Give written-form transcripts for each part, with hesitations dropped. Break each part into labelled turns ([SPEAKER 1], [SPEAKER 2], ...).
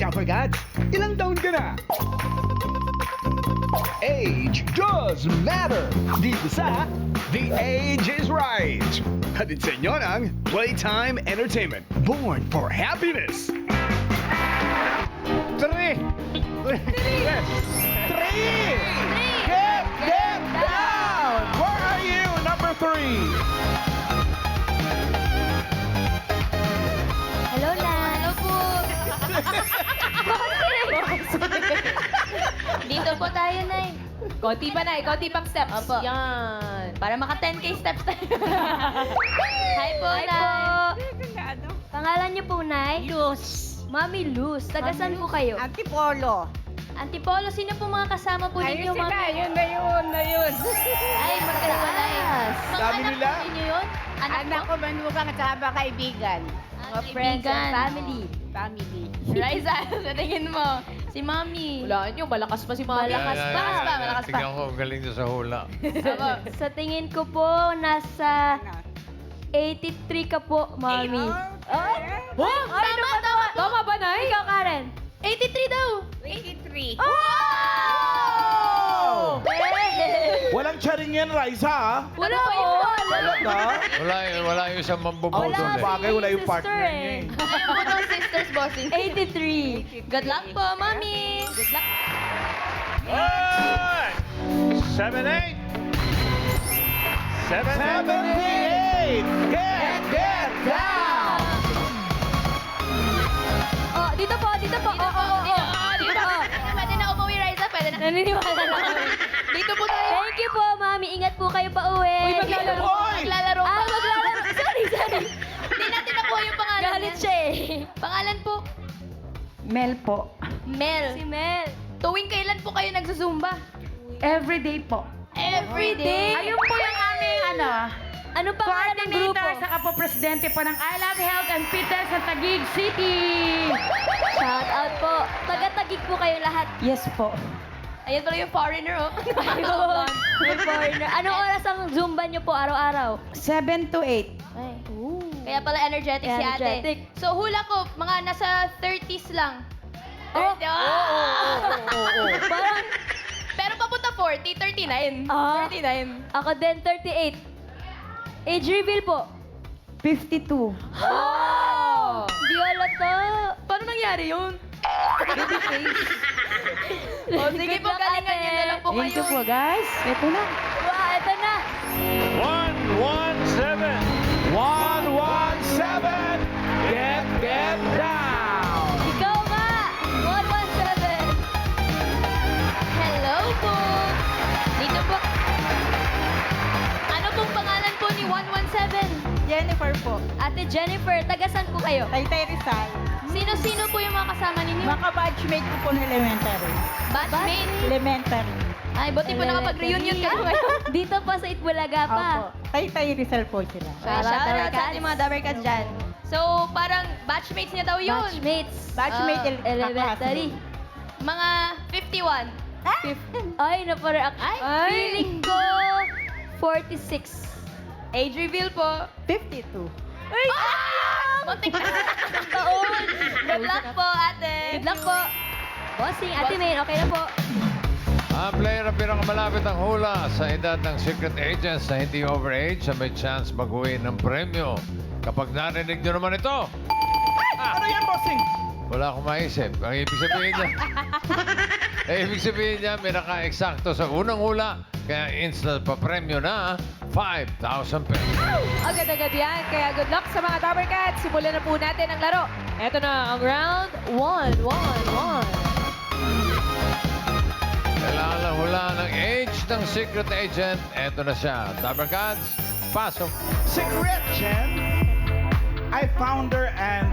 [SPEAKER 1] Dabarkad, ilang taon ka na? Age does matter. Dito sa The Age is Right. Hatid sa inyo ng Playtime Entertainment. Born for happiness. Three. Get down. Where are you? Number 3.
[SPEAKER 2] Hello, Nay.
[SPEAKER 3] Hello po. Dito po tayo, Nay.
[SPEAKER 4] Konti pa, Nay. Konti pang steps.
[SPEAKER 3] Opo.
[SPEAKER 4] Yan.
[SPEAKER 3] Para maka 10K steps tayo. Hi po,
[SPEAKER 2] Hi
[SPEAKER 3] Nay.
[SPEAKER 2] po. Pangalan niyo po, Nay?
[SPEAKER 5] Luz.
[SPEAKER 2] Mami Luz. Taga saan po kayo?
[SPEAKER 5] Antipolo.
[SPEAKER 3] Antipolo, sino po mga kasama po ninyo,
[SPEAKER 5] Ayun sila,
[SPEAKER 3] Mami?
[SPEAKER 5] yun na yun.
[SPEAKER 3] Ay, magkaiwalay. Mga
[SPEAKER 1] Sabi
[SPEAKER 3] anak
[SPEAKER 1] nila.
[SPEAKER 3] po ninyo yun?
[SPEAKER 5] Anak ko, manugang at saka kaibigan.
[SPEAKER 2] Mga friends and family.
[SPEAKER 5] Family.
[SPEAKER 3] Raisa, sa tingin mo, si Mami.
[SPEAKER 4] Wala nyo, malakas pa si Mami.
[SPEAKER 2] Malakas pa.
[SPEAKER 3] Malakas pa.
[SPEAKER 6] Tingnan ko, galing to sa hula.
[SPEAKER 3] Opo.
[SPEAKER 2] Sa tingin ko po, nasa 83 ka po, Mami.
[SPEAKER 4] Oh,
[SPEAKER 3] Tama.
[SPEAKER 4] tama ba, Nay?
[SPEAKER 2] Ikaw, Karen.
[SPEAKER 3] 83 daw.
[SPEAKER 5] 83.
[SPEAKER 1] Oh! Walang charing yan, Raisa, ha?
[SPEAKER 3] Wala pa yun.
[SPEAKER 1] Wala na?
[SPEAKER 6] Wala yung isang mambubuto
[SPEAKER 2] Wala
[SPEAKER 6] eh.
[SPEAKER 1] Bagay, wala yung
[SPEAKER 2] sister
[SPEAKER 1] partner niya eh.
[SPEAKER 3] Ayun po ng sisters, bossing.
[SPEAKER 2] 83.
[SPEAKER 3] Good luck po, Mami. Good luck.
[SPEAKER 6] Alright! 7-8!
[SPEAKER 1] 78! Get down!
[SPEAKER 2] Oh, dito po, dito po.
[SPEAKER 3] Dito po. Dito. Pwede na umuwi, Raisa. Pwede na.
[SPEAKER 2] Naniniwala na kami.
[SPEAKER 3] Dito po tayo.
[SPEAKER 2] Thank you po, Mami. Ingat po kayo pa uwi.
[SPEAKER 4] Uy, maglalaro.
[SPEAKER 1] Hoy!
[SPEAKER 3] Maglalaro pa.
[SPEAKER 2] Maglalaro. Sorry.
[SPEAKER 3] Hindi natin nakuha yung pangalan
[SPEAKER 2] Galit
[SPEAKER 3] niya.
[SPEAKER 2] siya eh.
[SPEAKER 3] Pangalan po,
[SPEAKER 7] Mel po.
[SPEAKER 3] Mel.
[SPEAKER 2] Si Mel.
[SPEAKER 3] Tuwing kailan po kayo nagsusumba?
[SPEAKER 7] Everyday po.
[SPEAKER 3] Every day.
[SPEAKER 7] Ayun po yung aming
[SPEAKER 2] Ano pangalan ng grupo?
[SPEAKER 7] coordinator sa kapo-presidente po ng I Love Health and Fitness sa Taguig City.
[SPEAKER 2] Shout out po. Taga-tagig po kayo lahat.
[SPEAKER 7] Yes po.
[SPEAKER 3] Ayan pala yung foreigner, oh.
[SPEAKER 2] Ayun. May foreigner. Anong oras ang Zumba niyo po araw-araw?
[SPEAKER 7] 7 to 8.
[SPEAKER 3] Ay. Kaya pala energetic, si
[SPEAKER 2] Energetic.
[SPEAKER 3] ate. So hula ko, mga nasa 30s lang.
[SPEAKER 2] Oh.
[SPEAKER 3] 30. Oh.
[SPEAKER 2] Parang
[SPEAKER 3] Pero papunta 40, 39.
[SPEAKER 2] Ah.
[SPEAKER 3] 39.
[SPEAKER 2] ako din 38. Age reveal po.
[SPEAKER 7] 52.
[SPEAKER 2] Oh! Di halata.
[SPEAKER 3] Paano nangyari yun? Oh, sige
[SPEAKER 2] Good
[SPEAKER 3] po,
[SPEAKER 2] luck,
[SPEAKER 3] galingan
[SPEAKER 2] ate.
[SPEAKER 3] nyo na lang po
[SPEAKER 7] Thank
[SPEAKER 3] kayo.
[SPEAKER 7] you po guys. Ito na.
[SPEAKER 2] Wow, ito na.
[SPEAKER 6] 1-1-7!
[SPEAKER 1] 117! Get down!
[SPEAKER 2] Ikaw nga. 117.
[SPEAKER 3] Hello po. Dito po. Ano pong pangalan po ni 117?
[SPEAKER 5] Jennifer po.
[SPEAKER 2] Ate Jennifer, taga saan po kayo?
[SPEAKER 5] Taytay Rizal.
[SPEAKER 3] Sino-sino po yung mga kasama ninyo?
[SPEAKER 5] Mga batchmate ko po ng elementary.
[SPEAKER 3] Batchmate?
[SPEAKER 5] Elementary.
[SPEAKER 3] Ay, buti po nakapag-reunion kayo ngayon.
[SPEAKER 2] Dito pa sa Itbulaga pa.
[SPEAKER 5] Opo. Taytay Rizal po sila.
[SPEAKER 3] Shout out sa
[SPEAKER 2] Dabarkads.
[SPEAKER 3] ating mga Dabarkads dyan. So, parang batchmates niya daw yun.
[SPEAKER 2] Batchmates.
[SPEAKER 5] Batchmate
[SPEAKER 2] Elementary.
[SPEAKER 3] Mga 51.
[SPEAKER 2] Ay, napareact.
[SPEAKER 3] Ay.
[SPEAKER 2] Feeling ko 46.
[SPEAKER 3] Age reveal po.
[SPEAKER 5] 52.
[SPEAKER 3] Ay! Muntik na. Taon. Good luck po, ate.
[SPEAKER 2] Good luck po. Bossing, Ate Main, okay na po.
[SPEAKER 6] Ang player na pinakamalapit ang hula sa edad ng secret agents na hindi overage na may chance mag-uwi ng premyo. Kapag narinig nyo naman ito,
[SPEAKER 1] Ano yan, bossing?
[SPEAKER 6] wala akong maisip. Ang ibig sabihin niya, ibig sabihin niya, may naka-eksakto sa unang hula. Kaya instant pa premyo na 5,000 pesos.
[SPEAKER 4] Agad-agad yan. Kaya good luck sa mga Dabarkads. Simulan na po natin ang laro. Ito na ang round 1.
[SPEAKER 6] Kailangan lang hulaan ng age ng secret agent. Eto na siya. Dabarkads, pasok.
[SPEAKER 1] Secret Chen ay founder and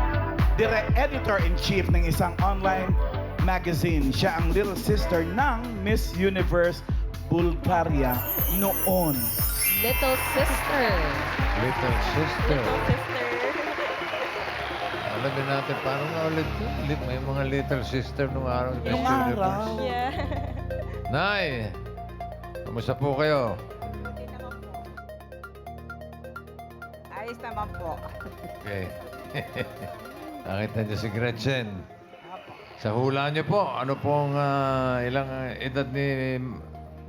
[SPEAKER 1] editor-in-chief ng isang online magazine. Siya ang little sister ng Miss Universe Bulgaria noon.
[SPEAKER 4] Little sister.
[SPEAKER 6] Little sister. Alamin natin, paano nga ulit yun? May mga little sister nung araw. Miss
[SPEAKER 1] Nung
[SPEAKER 6] Universe.
[SPEAKER 1] araw.
[SPEAKER 6] Nay, kamusta po kayo?
[SPEAKER 5] Ayos naman po.
[SPEAKER 6] Okay. Nakita niyo si Gretchen. Sa hula niyo po, ano pong ilang edad ni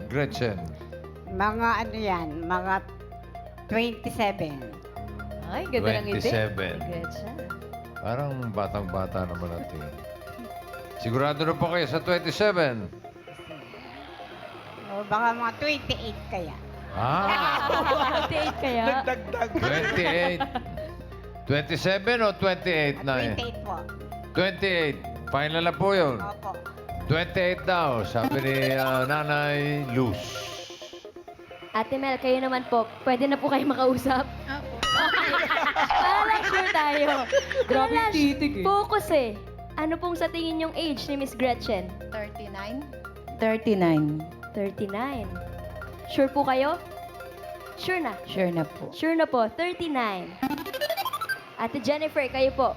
[SPEAKER 6] Gretchen?
[SPEAKER 5] Mga ano yan, mga 27.
[SPEAKER 4] Ay, ganda ng ngiti.
[SPEAKER 6] 27.
[SPEAKER 4] Gretchen.
[SPEAKER 6] Parang batang-bata naman natin. Sigurado na po kayo sa 27?
[SPEAKER 5] O baka mga 28 kaya.
[SPEAKER 6] Ah,
[SPEAKER 2] 28 kaya?
[SPEAKER 1] Nagdagdag.
[SPEAKER 6] 28. 27 o 28 na eh?
[SPEAKER 5] 28 po.
[SPEAKER 6] 28. Final na po yun.
[SPEAKER 5] Opo.
[SPEAKER 6] 28 daw, sabi ni Nanay Luz.
[SPEAKER 2] Ate Mel, kayo naman po, pwede na po kayo makausap? Para lang sure tayo.
[SPEAKER 4] Grabe
[SPEAKER 2] Para
[SPEAKER 4] yung titig eh.
[SPEAKER 2] Focus eh. Ano pong sa tingin yung age ni Miss Gretchen?
[SPEAKER 3] 39.
[SPEAKER 5] 39.
[SPEAKER 2] 39. Sure po kayo? Sure na.
[SPEAKER 5] Sure na po.
[SPEAKER 2] Sure na po, 39. Ate Jennifer, kayo po.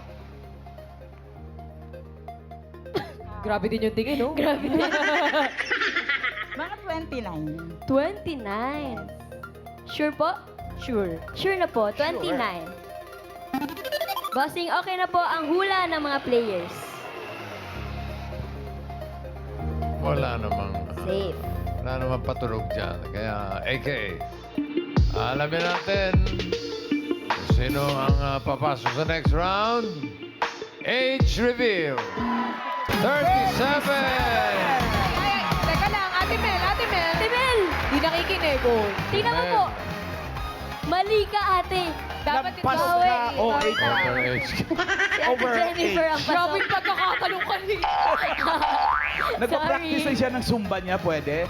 [SPEAKER 4] Grabe din yung tingin, no?
[SPEAKER 2] Grabe din.
[SPEAKER 5] Mga 29.
[SPEAKER 2] 29. Sure po?
[SPEAKER 5] Sure.
[SPEAKER 2] Sure na po, 29. Bossing, okay na po ang hula ng mga players.
[SPEAKER 6] Wala namang,
[SPEAKER 2] Safe.
[SPEAKER 6] wala namang patulog dyan. Kaya, AKA, alamin natin kung sino ang papasok sa next round. Age reveal. 37!
[SPEAKER 4] Ay, teka lang, Ate Mel, Ate Mel.
[SPEAKER 2] Ate Mel,
[SPEAKER 4] Di nakikinig, oh.
[SPEAKER 2] tingnan mo po. Mali ka, ate.
[SPEAKER 4] Dapat
[SPEAKER 1] Nagpas
[SPEAKER 4] ikaw
[SPEAKER 1] ka
[SPEAKER 4] eh.
[SPEAKER 1] o
[SPEAKER 4] Ikaw
[SPEAKER 1] age.
[SPEAKER 4] na.
[SPEAKER 6] Overage.
[SPEAKER 2] Si Ate
[SPEAKER 1] Over
[SPEAKER 2] Jennifer ang
[SPEAKER 4] Grabe
[SPEAKER 2] pasok.
[SPEAKER 4] yung pagkakatalong kanina.
[SPEAKER 1] Nagpa-practice na siya ng Zumba niya, pwede?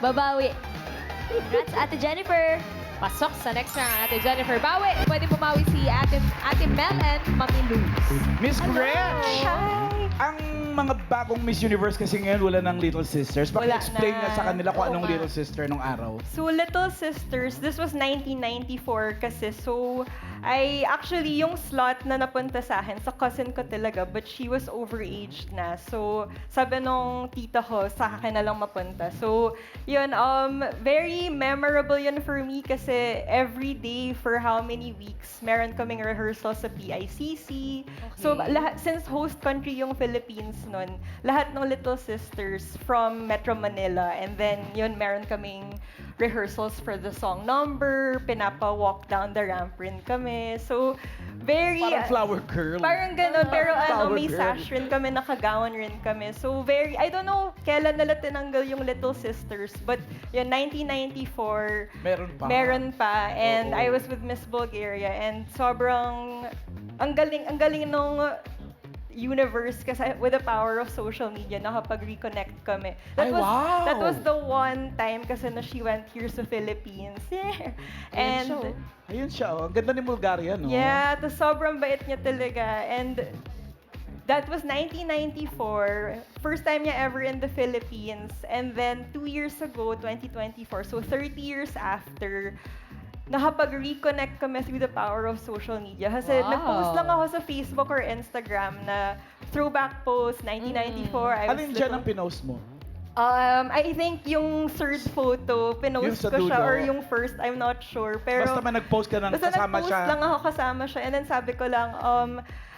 [SPEAKER 2] Babawi. Congrats, Ate Jennifer.
[SPEAKER 4] Pasok sa next round, Ate Jennifer. Bawi, pwede bumawi si Ate Mel and Mami Luz.
[SPEAKER 1] Miss Gretch! Ang mga bagong Miss Universe kasi ngayon wala ng Little Sisters. Paki-explain nga sa kanila kung anong Little Sister nung araw.
[SPEAKER 8] So, Little Sisters, this was 1994 kasi. So, actually, yung slot na napunta sa akin, sa cousin ko talaga, but she was overaged na. So, sabi nung tita ko, sa akin na lang mapunta. So, yun, very memorable yun for me kasi every day for how many weeks, meron kaming rehearsal sa PICC. So, since host country yung Philippines nun, lahat ng Little Sisters from Metro Manila, and then yun, meron kaming rehearsals for the song number, pinapa-walk down the ramp rin kami. So, very...
[SPEAKER 1] Parang flower girl.
[SPEAKER 8] Parang ganun, pero
[SPEAKER 1] Flower
[SPEAKER 8] may
[SPEAKER 1] girl.
[SPEAKER 8] sash rin kami, nakagawan rin kami. So, very... I don't know kailan nila tinanggal yung Little Sisters, but yun, 1994,
[SPEAKER 1] Meron pa.
[SPEAKER 8] And
[SPEAKER 1] Oo.
[SPEAKER 8] I was with Miss Bulgaria, and sobrang... Ang galing nung universe kasi with the power of social media nakapag-reconnect kami.
[SPEAKER 1] Ay, wow!
[SPEAKER 8] That was the one time kasi na she went here sa Philippines. Yeah. And
[SPEAKER 1] Ayun siya, oh. Ang ganda ni Bulgaria, no?
[SPEAKER 8] yeah, to sobrang bait niya talaga. And that was 1994. First time niya ever in the Philippines. And then 2 years ago, 2024, so 30 years after, nakapag-reconnect kami through the power of social media. Kasi
[SPEAKER 4] Wow.
[SPEAKER 8] nag-post lang ako sa Facebook or Instagram na throwback post, 1994. I was
[SPEAKER 1] Alin dyan ang
[SPEAKER 8] little.
[SPEAKER 1] pinost mo?
[SPEAKER 8] I think yung third photo,
[SPEAKER 1] Yung
[SPEAKER 8] pinost
[SPEAKER 1] sa
[SPEAKER 8] ko siya,
[SPEAKER 1] dulo.
[SPEAKER 8] or yung first, I'm not sure. Pero,
[SPEAKER 1] Basta may nag-post ka nang
[SPEAKER 8] basta
[SPEAKER 1] kasama
[SPEAKER 8] nag-post
[SPEAKER 1] siya.
[SPEAKER 8] lang ako kasama siya. And then sabi ko lang,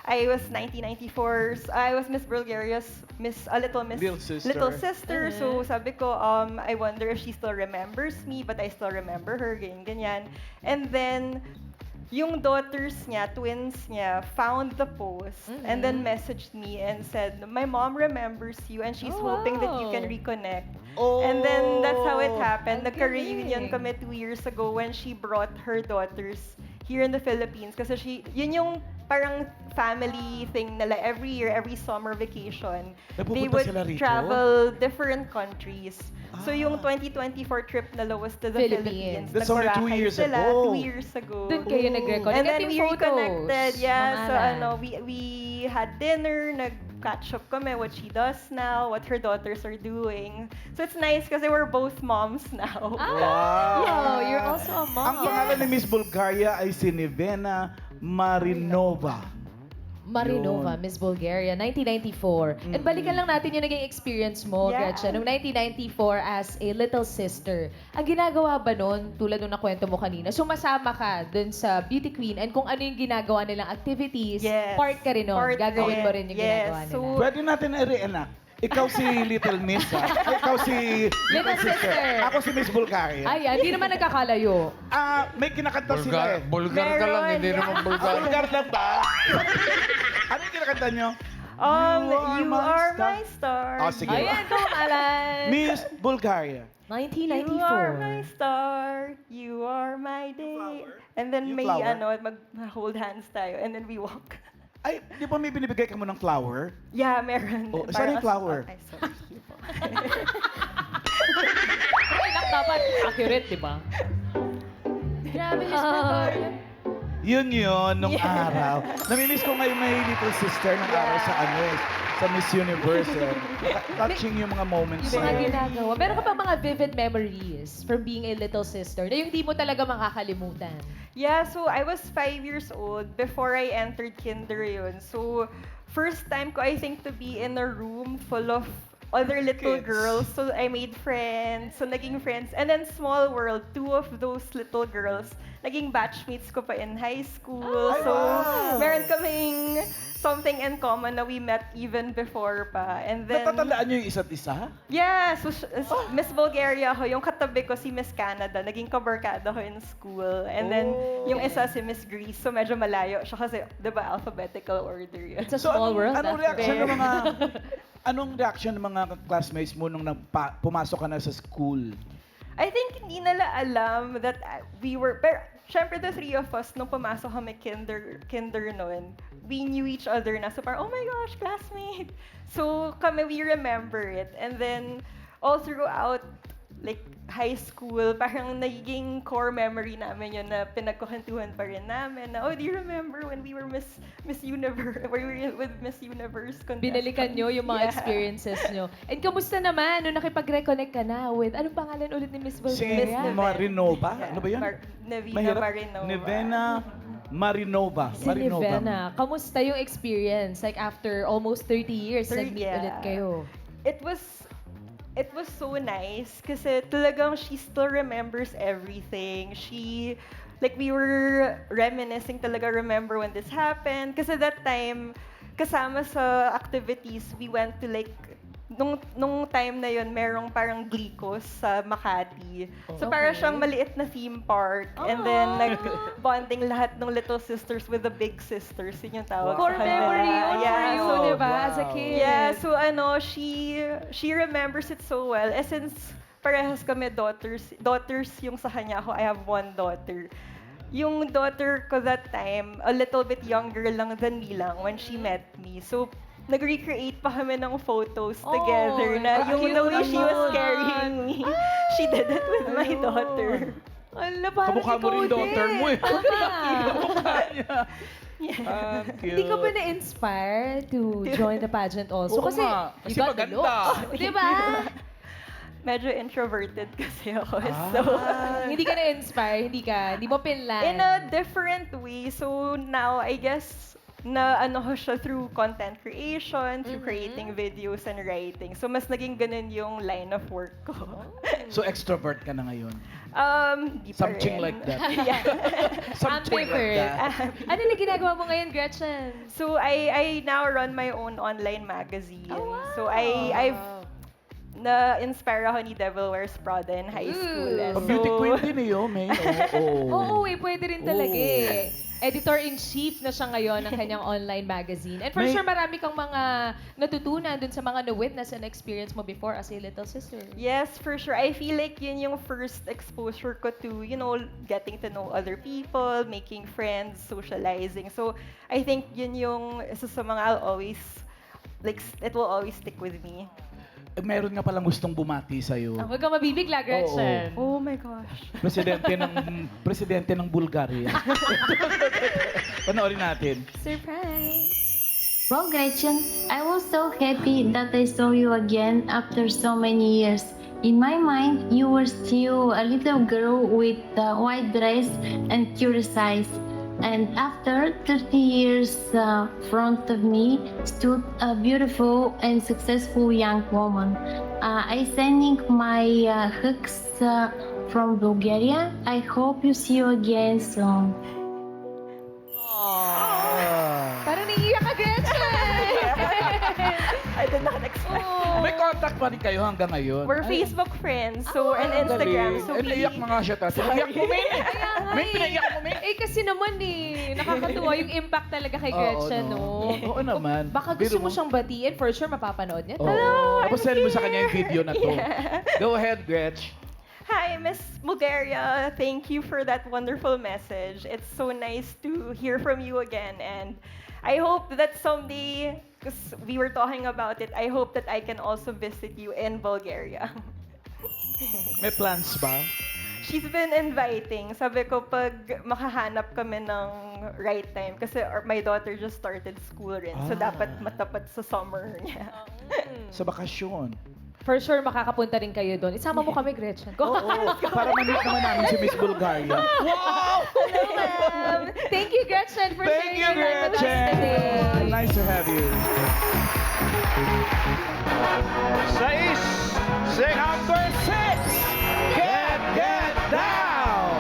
[SPEAKER 8] I was 1994, I was Miss Bulgaria's Little Sister.
[SPEAKER 1] Little
[SPEAKER 8] Sister. So sabi ko, I wonder if she still remembers me, but I still remember her, ganyan. And then, yung daughters niya, twins niya, found the post and then messaged me and said, my mom remembers you and she's hoping that you can reconnect.
[SPEAKER 1] Oh,
[SPEAKER 8] And then that's how it happened.
[SPEAKER 4] Ang
[SPEAKER 8] Nagka-reunion
[SPEAKER 4] galing.
[SPEAKER 8] kami 2 years ago when she brought her daughters here in the Philippines. Kasi yun yung parang family thing nila every year, every summer vacation.
[SPEAKER 1] Napupunta
[SPEAKER 8] They would
[SPEAKER 1] sila rito?
[SPEAKER 8] travel different countries. So yung 2024 trip nila was to the
[SPEAKER 4] Philippines.
[SPEAKER 8] Philippines.
[SPEAKER 1] That's only 2 years
[SPEAKER 8] sila
[SPEAKER 1] ago.
[SPEAKER 8] 2 years ago.
[SPEAKER 4] Doon kayo nag-reconnect.
[SPEAKER 8] And then
[SPEAKER 4] At
[SPEAKER 8] we
[SPEAKER 4] yung photos,
[SPEAKER 8] reconnected. Yeah, so
[SPEAKER 4] pangalan.
[SPEAKER 8] we had dinner, nag-catch up kami what she does now, what her daughters are doing. So it's nice kasi we're both moms now.
[SPEAKER 1] Wow!
[SPEAKER 2] Oh, you're also a mom.
[SPEAKER 1] Ang pangalan ni Miss Bulgaria ay si Nivena Marinova.
[SPEAKER 4] Marinova, Miss Bulgaria, 1994. And balikan lang natin yung naging experience mo,
[SPEAKER 8] Yeah.
[SPEAKER 4] Gretchen, noong 1994 as a little sister. Ang ginagawa ba nun, tulad nung nakwento mo kanina, sumasama ka dun sa Beauty Queen and kung ano yung ginagawa nilang activities,
[SPEAKER 8] Yes.
[SPEAKER 4] part ka rin nun.
[SPEAKER 8] Part
[SPEAKER 4] Gagawin mo rin yung
[SPEAKER 8] yes.
[SPEAKER 4] ginagawa nila.
[SPEAKER 8] So,
[SPEAKER 9] Pwede natin i-reenact. Ikaw si Little Miss, ha? Ikaw si
[SPEAKER 4] Little Sister.
[SPEAKER 9] Ako si Miss Bulgaria.
[SPEAKER 4] Ay, hindi naman nagkakalayo.
[SPEAKER 9] May kinakanta sila eh.
[SPEAKER 6] Bulgar ka lang, hindi naman bulgar.
[SPEAKER 9] Bulgar lang ba? Ano yung kinakanta nyo?
[SPEAKER 8] you are my star.
[SPEAKER 9] Oh, sige.
[SPEAKER 4] Ayan, kumalan.
[SPEAKER 9] Miss Bulgaria.
[SPEAKER 8] You are my
[SPEAKER 4] 1994.
[SPEAKER 8] star, you are my day. And then
[SPEAKER 9] Yung
[SPEAKER 8] may
[SPEAKER 9] flower?
[SPEAKER 8] mag-hold hands tayo and then we walk.
[SPEAKER 9] Ay, di ba may binibigay ka mo ng flower?
[SPEAKER 8] Yeah, meron.
[SPEAKER 9] Oh, saan yung flower?
[SPEAKER 8] Ay, sorry.
[SPEAKER 4] Anak dapat accurate, di ba?
[SPEAKER 2] Grabe, Miss Bulgaria.
[SPEAKER 9] Yun nung araw. Namimiss ko ngayon may little sister nung araw sa sa Miss Universe. Touching yung mga moments
[SPEAKER 4] Yung mga
[SPEAKER 9] na yun.
[SPEAKER 4] ginagawa. Meron ka pa mga vivid memories from being a little sister na yung di mo talaga makakalimutan?
[SPEAKER 8] Yeah, so I was 5 years old before I entered kinder yun. So, first time ko, I think, to be in a room full of other little
[SPEAKER 9] Kids.
[SPEAKER 8] girls. So, I made friends. So, naging friends. And then, small world, 2 of those little girls, naging batchmates ko pa in high school.
[SPEAKER 9] Ay,
[SPEAKER 8] So,
[SPEAKER 9] wow!
[SPEAKER 8] meron kaming something in common na we met even before pa. And then,
[SPEAKER 9] Natatandaan nyo yung isa't isa?
[SPEAKER 8] yeah, so Miss Bulgaria ako, yung katabi ko si Miss Canada, naging kabarkada ko in school. And then, yung isa si Miss Greece, so medyo malayo siya kasi, di ba, alphabetical order yun.
[SPEAKER 4] It's a small world.
[SPEAKER 9] Anong
[SPEAKER 4] after
[SPEAKER 9] reaction
[SPEAKER 4] all.
[SPEAKER 9] ng mga ng mga classmates mo nung pumasok ka na sa school?
[SPEAKER 8] I think hindi nila alam that we were, pero syempre the 3 of us, nung pumasok kami kinder noon, we knew each other na. So parang, oh my gosh, classmate. So kami, we remember it. And then, all throughout, like, high school, parang naging core memory namin yun na pinagkukantuhan pa rin namin na, oh, do you remember when we were Miss Universe, we were with Miss Universe contest?
[SPEAKER 4] Binalikan nyo yung mga
[SPEAKER 8] Yeah.
[SPEAKER 4] experiences nyo. And kamusta naman nung nakipag-reconnect ka na with, anong pangalan ulit ni Miss
[SPEAKER 9] Si
[SPEAKER 4] Bulgaria?
[SPEAKER 9] Marinova?
[SPEAKER 8] Yeah.
[SPEAKER 9] Ano ba yun?
[SPEAKER 8] Nevena
[SPEAKER 9] Mahirap?
[SPEAKER 8] Marinova.
[SPEAKER 9] Nevena Marinova.
[SPEAKER 4] Si Livena. Kamusta yung experience? Like after almost 30 years, nag-meet
[SPEAKER 8] Yeah.
[SPEAKER 4] ulit kayo.
[SPEAKER 8] It was so nice kasi talagang she still remembers everything. We were reminiscing talaga, remember when this happened. Kasi that time, kasama sa activities, we went to nung time na yon merong parang Glicos sa Makati. So para siyang maliit na theme park. And then nag-bonding lahat ng little sisters with the big sisters. Yun yung tawag
[SPEAKER 4] Core
[SPEAKER 8] sa kanila.
[SPEAKER 4] memory yun for
[SPEAKER 8] Yeah,
[SPEAKER 4] you,
[SPEAKER 8] so,
[SPEAKER 4] di ba? As a kid.
[SPEAKER 8] yeah, so she remembers it so well. Since parehas kami daughters yung sa kanya ako, I have 1 daughter. Yung daughter ko that time, a little bit younger lang than me lang when she met me. So, nag-recreate pa kami ng photos together na yung the way she was carrying me, she did it with my daughter.
[SPEAKER 4] Ala, parang
[SPEAKER 9] Kamukha mo rin
[SPEAKER 4] ikaw
[SPEAKER 9] daughter
[SPEAKER 4] din.
[SPEAKER 9] mo eh.
[SPEAKER 4] Tama.
[SPEAKER 9] Kamukha niya.
[SPEAKER 8] Yeah.
[SPEAKER 4] Hindi ka ba na-inspire to join the pageant also?
[SPEAKER 9] Oo
[SPEAKER 4] Kasi,
[SPEAKER 9] nga.
[SPEAKER 4] you
[SPEAKER 9] Kasi
[SPEAKER 4] got the
[SPEAKER 9] maganda.
[SPEAKER 4] look. Di ba?
[SPEAKER 8] Medyo introverted kasi ako. So,
[SPEAKER 4] Hindi ka na-inspire, hindi mo pinlan.
[SPEAKER 8] in a different way. So now, I guess, na ano ko siya through content creation, through creating videos and writing. So mas naging ganun yung line of work ko.
[SPEAKER 9] So extrovert ka na ngayon?
[SPEAKER 8] Di pa
[SPEAKER 9] Something
[SPEAKER 8] rin.
[SPEAKER 9] like that.
[SPEAKER 8] Yeah.
[SPEAKER 9] Something like that.
[SPEAKER 4] Ano na ginagawa mo ngayon, Gretchen?
[SPEAKER 8] So I now run my own online magazine. So I've na-inspire ako ni Devil Wears Prada in high school. And
[SPEAKER 9] Beauty
[SPEAKER 8] so,
[SPEAKER 9] queen din eh, May. Oo.
[SPEAKER 4] Oo, pwede rin talaga eh. Editor-in-chief na siya ngayon ng kanyang online magazine. And for
[SPEAKER 9] May-
[SPEAKER 4] sure, marami kang mga natutunan dun sa mga na-witness and experience mo before as a little sister.
[SPEAKER 8] yes, for sure. I feel like yun yung first exposure ko to, getting to know other people, making friends, socializing. So, I think yun yung isa sa mga I'll always, it will always stick with me.
[SPEAKER 9] Meron nga palang gustong bumati sa'yo.
[SPEAKER 4] Huwag kang mabibigla, Gretchen.
[SPEAKER 8] Oh my gosh.
[SPEAKER 9] Presidente ng Bulgaria. Panoorin natin.
[SPEAKER 4] Surprise!
[SPEAKER 10] Well, Gretchen, I was so happy that I saw you again after so many years. In my mind, you were still a little girl with a white dress and curious eyes. And after 30 years front of me stood a beautiful and successful young woman. I sending my hugs from Bulgaria. I hope you see you again soon.
[SPEAKER 4] Parang naiiyak ka, Gretchen!
[SPEAKER 8] I did not expect.
[SPEAKER 9] May contact pa rin kayo hanggang ngayon.
[SPEAKER 8] We're Facebook friends, so and Instagram. So
[SPEAKER 9] Naiyak na nga siya. Pinaiyak mo, May. May pinaiyak mo, May.
[SPEAKER 4] Eh, kasi naman nakakatuwa yung impact talaga kay Gretchen, no?
[SPEAKER 9] Oo naman.
[SPEAKER 4] Baka gusto mo siyang batiin, for sure mapapanood niya.
[SPEAKER 9] Oo. Tapos send mo sa kanya yung video na to. Go ahead, Gretch.
[SPEAKER 8] Hi, Miss Bulgaria. Thank you for that wonderful message. It's so nice to hear from you again. And I hope that someday, because we were talking about it, I hope that I can also visit you in Bulgaria.
[SPEAKER 9] May plans ba?
[SPEAKER 8] She's been inviting. Sabi ko, pag makahanap kami ng right time, kasi my daughter just started school rin. So dapat matapat sa summer niya.
[SPEAKER 9] Sa bakasyon.
[SPEAKER 4] For sure, makakapunta rin kayo doon. Isama mo kami, Gretchen. Go.
[SPEAKER 9] Oo. Para ma-meet naman namin si Miss Bulgaria. Wow!
[SPEAKER 8] Hello, ma'am.
[SPEAKER 4] Thank you, Gretchen, for
[SPEAKER 9] Thank
[SPEAKER 4] sharing
[SPEAKER 9] you,
[SPEAKER 4] your time with us today.
[SPEAKER 9] Gretchen. Nice to have you.
[SPEAKER 1] 6.
[SPEAKER 9] Number 6. Get down.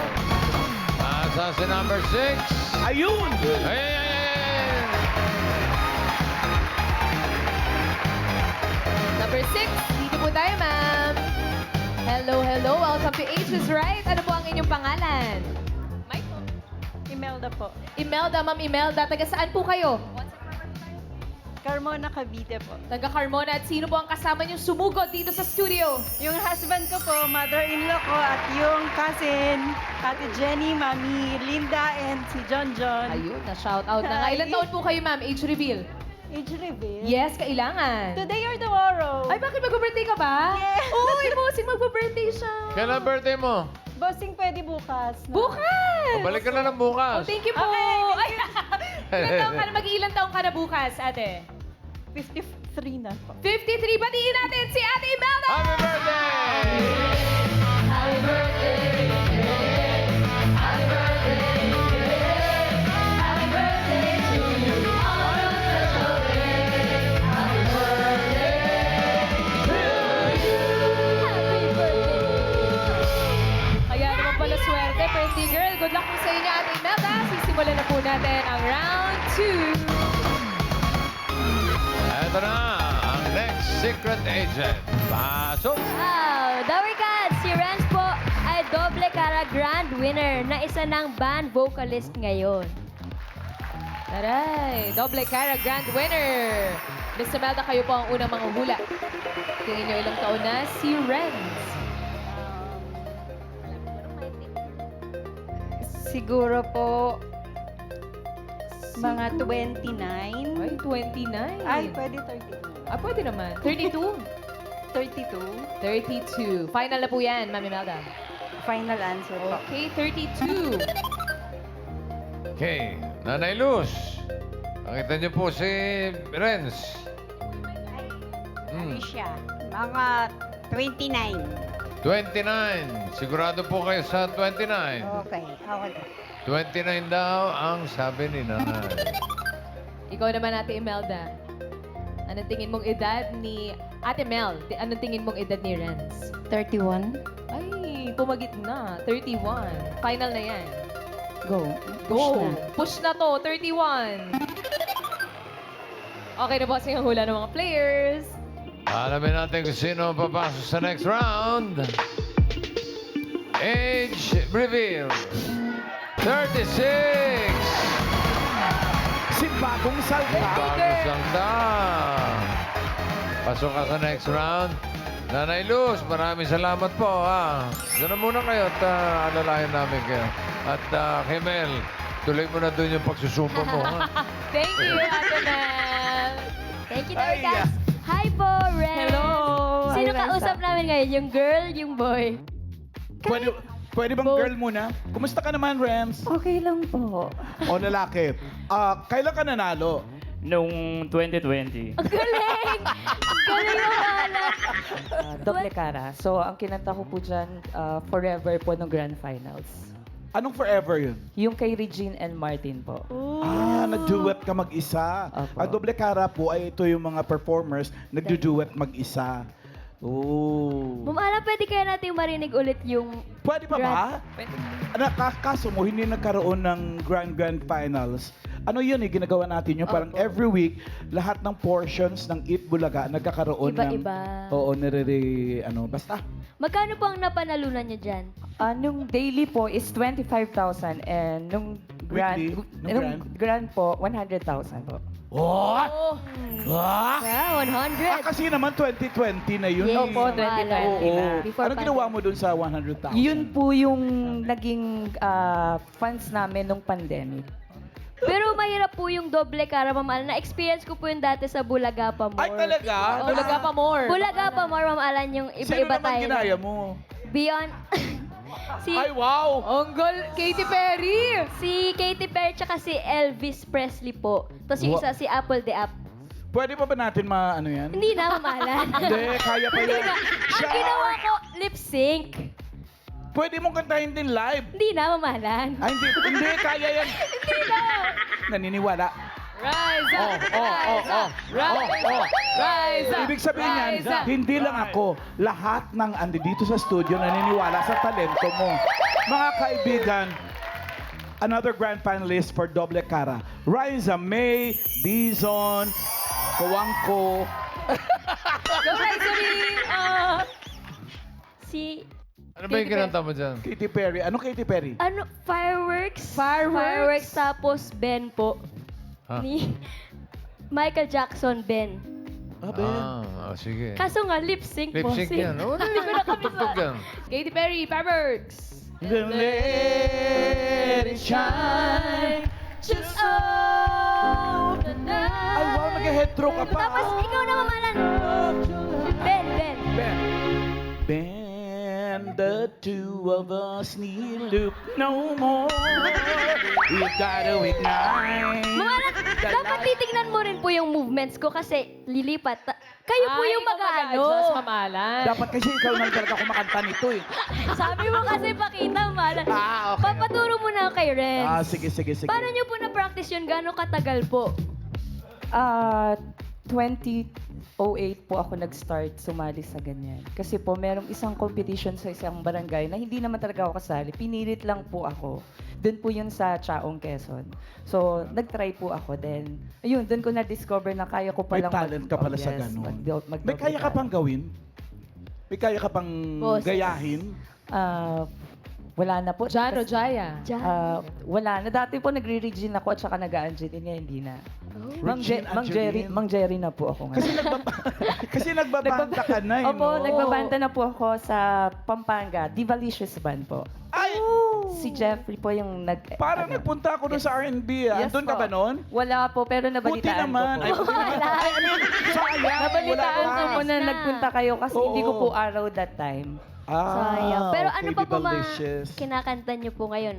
[SPEAKER 6] Asa si number 6?
[SPEAKER 9] Ayun.
[SPEAKER 6] Ay!
[SPEAKER 4] Number 6, dito po tayo, ma'am. Hello, hello. Welcome to Age is Right. Ano po ang inyong pangalan?
[SPEAKER 5] Imelda po.
[SPEAKER 4] Imelda, Ma'am Imelda. Taga saan po kayo?
[SPEAKER 5] Carmona Cavite po.
[SPEAKER 4] Taga Carmona. At sino po ang kasama niyong sumugod dito sa studio?
[SPEAKER 5] Yung husband ko po, mother-in-law ko, at yung cousin, Ate Jenny, Mami Linda, and si John John.
[SPEAKER 4] Ayun, na-shout out na nga.
[SPEAKER 5] Hi.
[SPEAKER 4] Ilan taon po kayo, ma'am? Age reveal?
[SPEAKER 5] Age reveal?
[SPEAKER 4] Yes, kailangan.
[SPEAKER 5] Today or tomorrow?
[SPEAKER 4] Ay, bakit mag-birthday ka ba?
[SPEAKER 5] Yes.
[SPEAKER 4] Uy, bossing mag-birthday siya.
[SPEAKER 6] Kailan birthday mo?
[SPEAKER 5] Bossing pwede bukas. No?
[SPEAKER 4] Bukas!
[SPEAKER 6] Balik ka na ng
[SPEAKER 4] Oh,
[SPEAKER 6] bukas.
[SPEAKER 4] thank you po. Ay, ilan taong ka na, mag-iilang taong ka na bukas, ate?
[SPEAKER 5] 53 na po.
[SPEAKER 4] 53. Batiin natin si Ate Imelda!
[SPEAKER 6] Happy birthday!
[SPEAKER 4] Happy birthday! Happy birthday! Happy birthday to you on a special day. Happy birthday to you. Happy birthday. Kaya naman pala swerte, Pretty Girl. Good luck po sa inyo, Ate Imelda. Sisimulan na po natin ang round 2.
[SPEAKER 6] Ito na ang next secret agent. Pasok!
[SPEAKER 2] Wow! Dower Cats, si Renz po ay doble cara grand winner na isa ng band vocalist ngayon.
[SPEAKER 4] Taray, doble cara grand winner. Miss Imelda, kayo po ang unang manguhula. Tingin nyo ilang taon na si Renz.
[SPEAKER 5] Siguro po, mga 29.
[SPEAKER 4] Ay, 29.
[SPEAKER 5] Ay, pwede 32.
[SPEAKER 4] Ah, pwede naman. 32.
[SPEAKER 5] 32.
[SPEAKER 4] 32. Final na po yan, Mami Imelda.
[SPEAKER 5] Final answer po.
[SPEAKER 4] Okay, 32.
[SPEAKER 6] Okay, Nanay Luz. Nakita niyo po si Renz.
[SPEAKER 5] Ano siya? Mga 29.
[SPEAKER 6] 29. Sigurado po kayo sa 29.
[SPEAKER 5] Okay, ako na.
[SPEAKER 6] 29 daw ang sabi ni Nanay.
[SPEAKER 4] Ikaw naman, Ate Imelda. Anong tingin mong edad ni Ate Mel? Anong tingin mong edad ni Renz?
[SPEAKER 5] 31.
[SPEAKER 4] Ay, pumagit na. 31. Final na yan.
[SPEAKER 5] Go.
[SPEAKER 4] Go! Push na to. 31. Okay na bossing ang hula ng mga players.
[SPEAKER 6] Alamin natin kung sino ang papasok sa next round. Age reveal. 36!
[SPEAKER 9] Si Bagong Salta.
[SPEAKER 6] Bago sangda. Pasok ka sa next round. Nanay Luz, maraming salamat po. Doon na muna kayo at alalayan namin kayo. At kay Mel, tuloy mo na doon yung pagsusumpa mo.
[SPEAKER 4] Thank you, Ate Mel.
[SPEAKER 2] Thank you, Dower Cats. Hi po, Renz.
[SPEAKER 4] Hello.
[SPEAKER 2] Sino
[SPEAKER 4] Hi, Renz.
[SPEAKER 2] kausap namin ngayon? Yung girl, yung boy?
[SPEAKER 9] Pwede bang girl muna? Kumusta ka naman, Renz?
[SPEAKER 5] Okay lang po.
[SPEAKER 9] O lalaki? Kailan ka nanalo?
[SPEAKER 11] Noong 2020.
[SPEAKER 2] Ang galing! Ang galing yung alam.
[SPEAKER 12] Doble cara. So, ang kinanta ko po dyan, Forever po ng Grand Finals.
[SPEAKER 9] Anong forever yun?
[SPEAKER 5] Yung kay Regine and Martin po.
[SPEAKER 9] Nag-duet ka mag-isa.
[SPEAKER 5] Opo.
[SPEAKER 9] Ang Doble Cara po ay ito yung mga performers nagdu-duet mag-isa. Oh.
[SPEAKER 2] Ma'am Ala, pwede kaya natin marinig ulit yung...
[SPEAKER 9] Pwede pa ba? Kaso mo, hindi nagkaroon ng grand finals. Ano yun ginagawa natin yun. Parang every week, lahat ng portions ng Eat Bulaga nagkakaroon ng...
[SPEAKER 2] Iba-iba.
[SPEAKER 9] Oo, basta.
[SPEAKER 2] Magkano po ang napanalunan niyo dyan?
[SPEAKER 5] Nung daily po is 25,000 and nung grand,
[SPEAKER 9] Weekly?
[SPEAKER 5] nung grand po, 100,000 po.
[SPEAKER 9] What? Ah?
[SPEAKER 2] Yeah, 100.
[SPEAKER 9] Kasi naman 2020 na yun.
[SPEAKER 2] Yes.
[SPEAKER 5] Opo, 2020
[SPEAKER 9] Oo.
[SPEAKER 5] na.
[SPEAKER 2] Before
[SPEAKER 9] Anong ginawa mo dun sa 100,000?
[SPEAKER 5] Yun po yung naging funds namin nung pandemic.
[SPEAKER 2] Pero mahirap po yung Doble Cara, Ma'am Alan. Na-experience ko po yung dati sa Bulaga pa More.
[SPEAKER 9] Ay, talaga?
[SPEAKER 2] Bulaga
[SPEAKER 5] pa more.
[SPEAKER 2] Bulaga pa More, Ma'am Alan, yung
[SPEAKER 9] Sino
[SPEAKER 2] iba-iba
[SPEAKER 9] naman
[SPEAKER 2] tayo.
[SPEAKER 9] ginaya mo?
[SPEAKER 2] Beyond... si,
[SPEAKER 9] Ay, wow!
[SPEAKER 5] Onggol, Katy Perry!
[SPEAKER 2] si Katy Perry tsaka si Elvis Presley po. Tapos yung isa si Apple the App.
[SPEAKER 9] Pwede pa ba natin ano yan?
[SPEAKER 2] Hindi na, Ma'am Alan.
[SPEAKER 9] Hindi, kaya pa
[SPEAKER 2] Hindi
[SPEAKER 9] yan.
[SPEAKER 2] na. Ang ginawa ko, lip sync.
[SPEAKER 9] Pwede mong kantahin din live.
[SPEAKER 2] Hindi na, Ma'am Alan.
[SPEAKER 9] Ay, hindi, kaya yan.
[SPEAKER 2] Hindi na.
[SPEAKER 9] Naniniwala.
[SPEAKER 5] Rise up!
[SPEAKER 9] Rise up! Ibig sabihin yan, hindi lang ako, lahat ng andi dito sa studio naniniwala sa talento mo. Mga kaibigan, another grand finalist for Doble Cara. Riza May, Dizon, Kawangko.
[SPEAKER 5] Go, Rizzy!
[SPEAKER 2] Si...
[SPEAKER 6] Ano ba yung kinanta mo dyan?
[SPEAKER 9] Katy Perry. Ano Katy Perry?
[SPEAKER 2] Ano? Fireworks? Fireworks, tapos Ben po.
[SPEAKER 6] Ha?
[SPEAKER 2] Ni Michael Jackson, Ben.
[SPEAKER 6] Sige.
[SPEAKER 2] Kaso nga, lip sync
[SPEAKER 6] Lip
[SPEAKER 2] po.
[SPEAKER 6] sync yan. Oo,
[SPEAKER 2] Hindi ko na kami
[SPEAKER 6] tugtog yan.
[SPEAKER 5] Katy Perry, Fireworks!
[SPEAKER 9] Let it shine.
[SPEAKER 2] Just open the night.
[SPEAKER 9] Ay, wow, nag-headthrow ka pa.
[SPEAKER 2] Tapos ikaw na, mamalan. Ben.
[SPEAKER 9] Ben, the two of us need look no more. We gotta ignite.
[SPEAKER 2] Mamalan, dapat titignan mo rin po yung movements ko kasi lilipat. Kayo po yung mag-ano.
[SPEAKER 5] mamalan.
[SPEAKER 9] Dapat kasi ikaw nang talaga kumakanta nito eh.
[SPEAKER 2] Sabi mo kasi pakita, mamalan.
[SPEAKER 9] Okay.
[SPEAKER 2] Papaturo mo na kay Renz.
[SPEAKER 9] Sige.
[SPEAKER 2] Paano nyo po na-practice yun? Gano'ng katagal po?
[SPEAKER 5] 2008 po ako nag-start sumali sa ganyan. Kasi po, merong isang competition sa isang barangay na hindi naman talaga ako kasali. Pinilit lang po ako. Doon po yun sa Chaong, Quezon. So, nag-try po ako. Then, ayun, doon ko na-discover na kaya ko
[SPEAKER 9] May
[SPEAKER 5] palang
[SPEAKER 9] talent ka pala sa ganun.
[SPEAKER 5] mag-
[SPEAKER 9] May kaya ka pang gawin? May kaya ka pang
[SPEAKER 2] Boses.
[SPEAKER 9] gayahin?
[SPEAKER 5] Wala na po.
[SPEAKER 7] Jan o Jaya?
[SPEAKER 5] Wala na. Dati po nagre-Regine ako at saka nag-Angeline. Hindi na.
[SPEAKER 9] Regine, Angeline.
[SPEAKER 5] Mang Jerry na po ako ngayon.
[SPEAKER 9] Kasi nagbabanta ka na eh,
[SPEAKER 5] Opo,
[SPEAKER 9] no?
[SPEAKER 5] nagbabanta na po ako sa Pampanga. Divalicious Band po.
[SPEAKER 9] Ay!
[SPEAKER 5] Si Jeffrey po yung
[SPEAKER 9] Parang nagpunta ako doon sa R&B.
[SPEAKER 5] Yes
[SPEAKER 9] Andun ka
[SPEAKER 5] po.
[SPEAKER 9] ba noon?
[SPEAKER 5] Wala po, pero
[SPEAKER 9] Buti
[SPEAKER 5] nabalitaan
[SPEAKER 9] naman.
[SPEAKER 5] ko
[SPEAKER 9] Ay,
[SPEAKER 5] po.
[SPEAKER 9] buti naman. Ay, ano yun? Sayang.
[SPEAKER 5] Nabalitaan
[SPEAKER 9] Wala
[SPEAKER 5] ko
[SPEAKER 9] pa.
[SPEAKER 5] po na nagpunta kayo kasi
[SPEAKER 9] Oo.
[SPEAKER 5] hindi ko po araw that time.
[SPEAKER 2] Sayang. Pero
[SPEAKER 9] okay,
[SPEAKER 2] ano pa po mga
[SPEAKER 9] Divalicious.
[SPEAKER 2] kinakanta nyo po ngayon?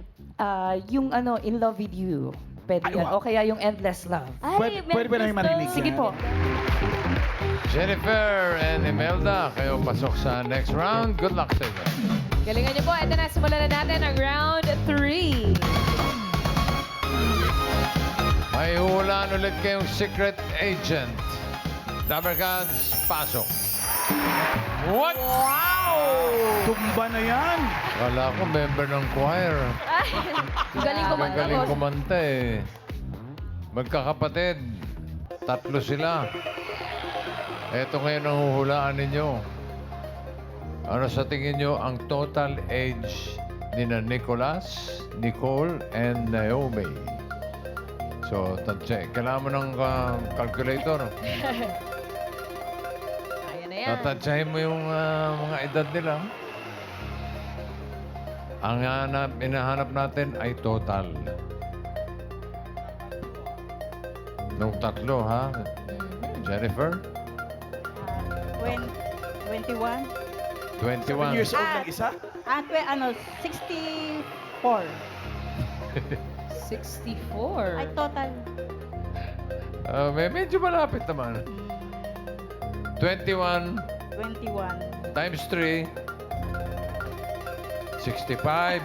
[SPEAKER 5] Yung In Love With You. Pwede
[SPEAKER 9] Ay,
[SPEAKER 5] yan.
[SPEAKER 9] wow.
[SPEAKER 5] O kaya yung Endless Love.
[SPEAKER 9] Pwede ba namin marinig
[SPEAKER 5] Sige
[SPEAKER 9] yan?
[SPEAKER 5] po.
[SPEAKER 6] Jennifer and Imelda, kayo pasok sa next round. Good luck sa inyo.
[SPEAKER 7] Galingan niyo po. Ito na, simulan na natin ang round 3.
[SPEAKER 6] May hulaan ulit kayong secret agent. Dabarkads, pasok. What?
[SPEAKER 9] Tumba na yan.
[SPEAKER 6] Wala ko member ng choir.
[SPEAKER 2] Galing ko
[SPEAKER 6] Magaling kumanta eh. Magkakapatid. 3 sila. Ito ngayon ang huhulaan ninyo. Ano sa tingin nyo ang total age ni na Nicholas, Nicole, and Naomi? So, kailangan mo ng calculator.
[SPEAKER 7] Ayan na yan.
[SPEAKER 6] Tatansyahin mo yung mga edad nila. Ang hinahanap natin ay total. Nung 3, ha? Jennifer?
[SPEAKER 5] 21.
[SPEAKER 6] 21.
[SPEAKER 9] Years old ng isa?
[SPEAKER 5] 64.
[SPEAKER 7] 64.
[SPEAKER 5] Total.
[SPEAKER 6] Medyo malapit naman. 21
[SPEAKER 5] 21.
[SPEAKER 6] times 3. 65.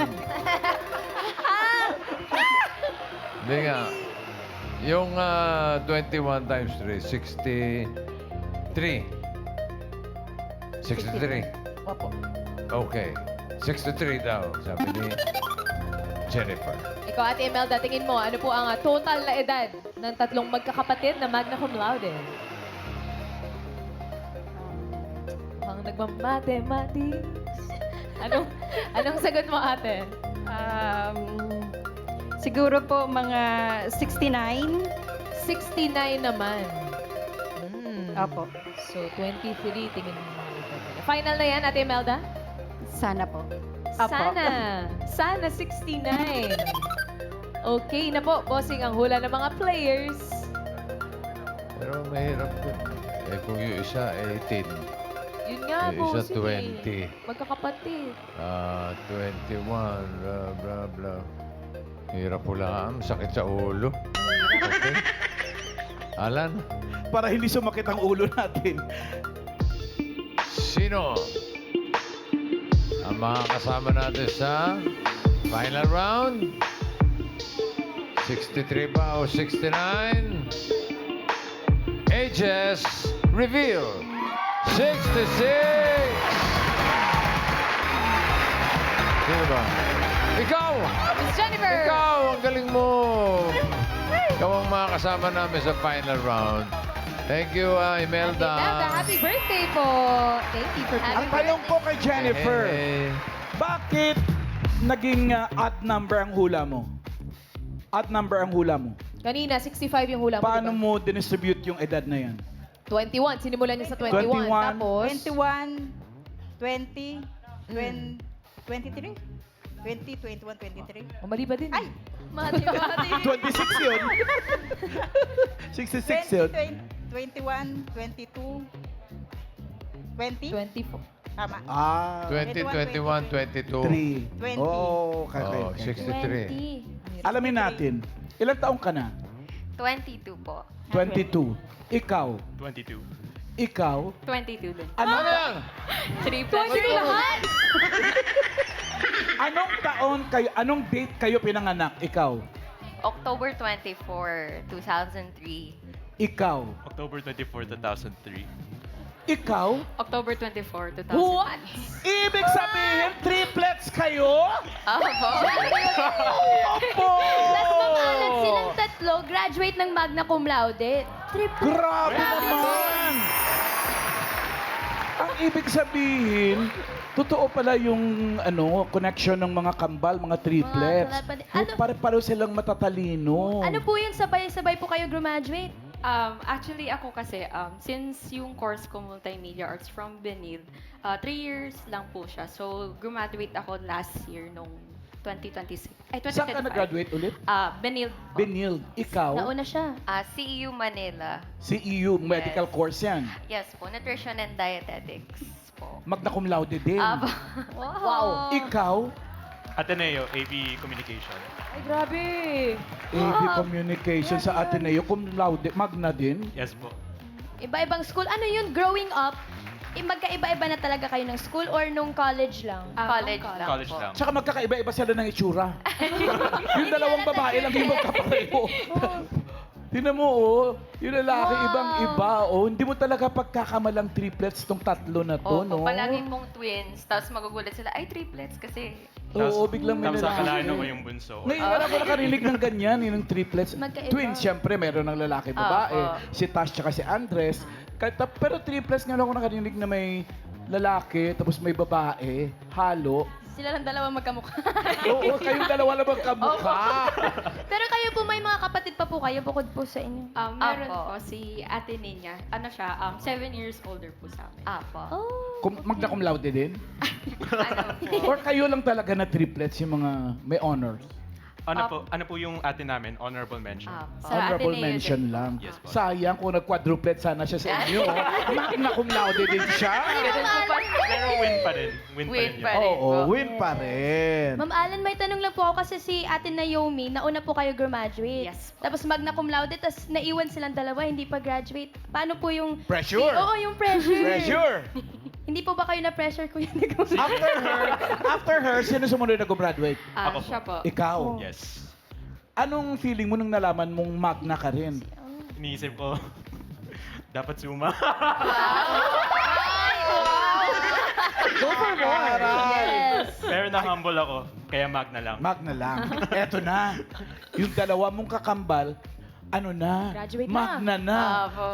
[SPEAKER 6] Hindi nga. Yung 21 times 3, 63. 63.
[SPEAKER 5] Opo.
[SPEAKER 6] Okay. 63 daw, sabi ni Jennifer.
[SPEAKER 3] Ikaw, Ate Imelda, tingin mo, ano po ang total na edad ng tatlong magkakapatid na magna cum laude? Ang nagmamathematics. Anong sagot mo, ate?
[SPEAKER 8] Siguro po mga 69.
[SPEAKER 3] 69 naman.
[SPEAKER 8] Opo.
[SPEAKER 3] So, 23, tingin mo mga edad nila. Final na yan, Ate Imelda?
[SPEAKER 8] Sana po.
[SPEAKER 3] Sana 69. Okay na po, bossing ang hula ng mga players.
[SPEAKER 6] Pero mahirap po. Eh kung yung isa 18,
[SPEAKER 3] Yun nga,
[SPEAKER 6] yung isa
[SPEAKER 3] bossing.
[SPEAKER 6] 20,
[SPEAKER 3] Magkakapatid.
[SPEAKER 6] 21, blah, blah, blah. Hirap po lang. Sakit sa ulo. Okay. Alan,
[SPEAKER 9] Para hindi sumakit ang ulo natin.
[SPEAKER 6] sino ang mga kasama natin sa final round? 63 ba o 69? Ages reveal. 66! Sino ba? Ikaw!
[SPEAKER 3] Miss Jennifer!
[SPEAKER 6] Ikaw! Ang galing mo! Ikaw ang mga kasama namin sa final round. Thank you, Imelda.
[SPEAKER 3] Imelda, happy birthday po. Thank you for
[SPEAKER 9] Ang tanong ko kay Jennifer,
[SPEAKER 6] Hey.
[SPEAKER 9] bakit naging odd number ang hula mo? Odd number ang hula mo.
[SPEAKER 3] Kanina, 65 yung hula mo,
[SPEAKER 9] Paano
[SPEAKER 3] diba?
[SPEAKER 9] mo dinistribute yung edad na yan?
[SPEAKER 3] 21. Sinimulan niya sa 21.
[SPEAKER 9] 21.
[SPEAKER 3] Tapos,
[SPEAKER 12] 21, 20, 23? 20, 21, 23.
[SPEAKER 3] oh, mali ba din?
[SPEAKER 12] Ay!
[SPEAKER 3] Mathematics.
[SPEAKER 9] 26 yun. 66 yun.
[SPEAKER 12] 21, 22, 20.
[SPEAKER 3] 24.
[SPEAKER 12] Tama.
[SPEAKER 6] 20, 21, 22.
[SPEAKER 9] 3. Oh, okay.
[SPEAKER 6] Oh,
[SPEAKER 9] okay.
[SPEAKER 6] 63.
[SPEAKER 9] Alamin natin, ilang taong ka na?
[SPEAKER 8] 22 po.
[SPEAKER 9] 22. Ikaw?
[SPEAKER 11] 22.
[SPEAKER 9] Ikaw?
[SPEAKER 8] 22 din.
[SPEAKER 6] Ano yan?
[SPEAKER 8] Triplets.
[SPEAKER 3] lahat!
[SPEAKER 9] Anong taon kayo, anong date kayo pinanganak? Ikaw?
[SPEAKER 8] October 24, 2003.
[SPEAKER 9] Ikaw?
[SPEAKER 11] October 24, 2003.
[SPEAKER 9] Ikaw?
[SPEAKER 8] October 24, 2003.
[SPEAKER 3] What?
[SPEAKER 9] Ibig sabihin, triplets kayo?
[SPEAKER 8] Opo.
[SPEAKER 9] Opo!
[SPEAKER 2] Tapos mamalat silang tatlo, graduate ng magna cum laude.
[SPEAKER 9] Grabe naman! Ang ibig sabihin, totoo pala yung connection ng mga kambal, mga triplets. Pare-pareho silang matatalino.
[SPEAKER 2] Ano po yun, sabay-sabay po kayo graduate?
[SPEAKER 8] Actually, ako kasi, since yung course ko Multimedia Arts from Benil, 3 years lang po siya. So, graduate ako last year nung 2026. Ay, 2025.
[SPEAKER 9] Saan ka nag-graduate ulit?
[SPEAKER 8] Benil po.
[SPEAKER 9] Benilde. Ikaw?
[SPEAKER 2] Nauna siya.
[SPEAKER 8] CEU Manila.
[SPEAKER 9] CEU, medical course yan.
[SPEAKER 8] Yes po, Nutrition and Dietetics po.
[SPEAKER 9] Magna cum laude din.
[SPEAKER 2] Wow.
[SPEAKER 9] Ikaw?
[SPEAKER 11] Ateneo, AB Communication.
[SPEAKER 3] Ay, grabe.
[SPEAKER 9] AB Communication sa Ateneo, cum laude, magna din.
[SPEAKER 11] Yes po.
[SPEAKER 2] Iba-ibang school. Ano yun, growing up, magkaiba-iba na talaga kayo ng school or nung college lang?
[SPEAKER 8] College lang
[SPEAKER 11] College
[SPEAKER 8] po.
[SPEAKER 11] lang.
[SPEAKER 9] Tsaka magkakaiba-iba sila ng itsura. Yung dalawang babae lang yung magkapareho. Tingnan mo, yung lalaki, ibang-iba, Hindi mo talaga pagkakamalang triplets tong tatlo na to, no?
[SPEAKER 8] Palagi pong twins, tapos magugulat sila, ay triplets kasi
[SPEAKER 9] Oo, biglang may
[SPEAKER 11] Tapos akalain
[SPEAKER 9] lalaki.
[SPEAKER 11] mo yung bunso.
[SPEAKER 9] Ngayon, wala ko nakarinig ng ganyan, yung triplets.
[SPEAKER 2] Magkaiba.
[SPEAKER 9] Twins, syempre, meron ng lalaki, babae.
[SPEAKER 8] Opo.
[SPEAKER 9] Si Tash tsaka si Andres. Pero triplets nga lang ako nakarinig na may lalaki, tapos may babae, halo.
[SPEAKER 2] Sila lang dalawa magkamukha.
[SPEAKER 9] Oo, kayong dalawa lang magkamukha.
[SPEAKER 2] Pero kayo po, may mga kapatid pa po kayo bukod po sa inyo.
[SPEAKER 8] meron po si Ate Ninya. Ano siya, 7 years older po sa amin. Apo.
[SPEAKER 9] Magna cum laude din?
[SPEAKER 8] Ano po?
[SPEAKER 9] Or kayo lang talaga na triplets, yung mga may honors?
[SPEAKER 11] Ano po yung atin namin? Honorable mention.
[SPEAKER 8] Apo.
[SPEAKER 9] Honorable mention lang.
[SPEAKER 11] Yes, po.
[SPEAKER 9] Sayang kung nag-quadruplet sana siya sa inyo. Magna cum laude din siya.
[SPEAKER 11] Pero win pa rin. Win pa rin
[SPEAKER 8] Win pa
[SPEAKER 11] yun.
[SPEAKER 8] rin.
[SPEAKER 9] Oo, win pa rin.
[SPEAKER 2] Ma'am Alan, may tanong lang po ako kasi si Ate Naomi, nauna po kayo graduate.
[SPEAKER 8] Yes po.
[SPEAKER 2] Tapos magna cum laude, tapos naiwan silang dalawa, hindi pa graduate. Paano po yung...
[SPEAKER 9] Pressure.
[SPEAKER 2] Oo, yung pressure.
[SPEAKER 9] Pressure.
[SPEAKER 2] Hindi po ba kayo na-pressure kuya?
[SPEAKER 9] After her, sino sumunod na graduate?
[SPEAKER 11] Ako po.
[SPEAKER 8] Siya po.
[SPEAKER 9] Ikaw.
[SPEAKER 11] Yes.
[SPEAKER 9] Anong feeling mo nung nalaman mong magna ka rin?
[SPEAKER 11] Iniisip ko, dapat suma.
[SPEAKER 3] Go for more.
[SPEAKER 2] Yes.
[SPEAKER 11] Pero na-humble ako, kaya Magna lang.
[SPEAKER 9] Magna lang. Eto na. Yung dalawa mong kakambal, ano na?
[SPEAKER 2] Graduate na.
[SPEAKER 9] Magna na.
[SPEAKER 13] Opo.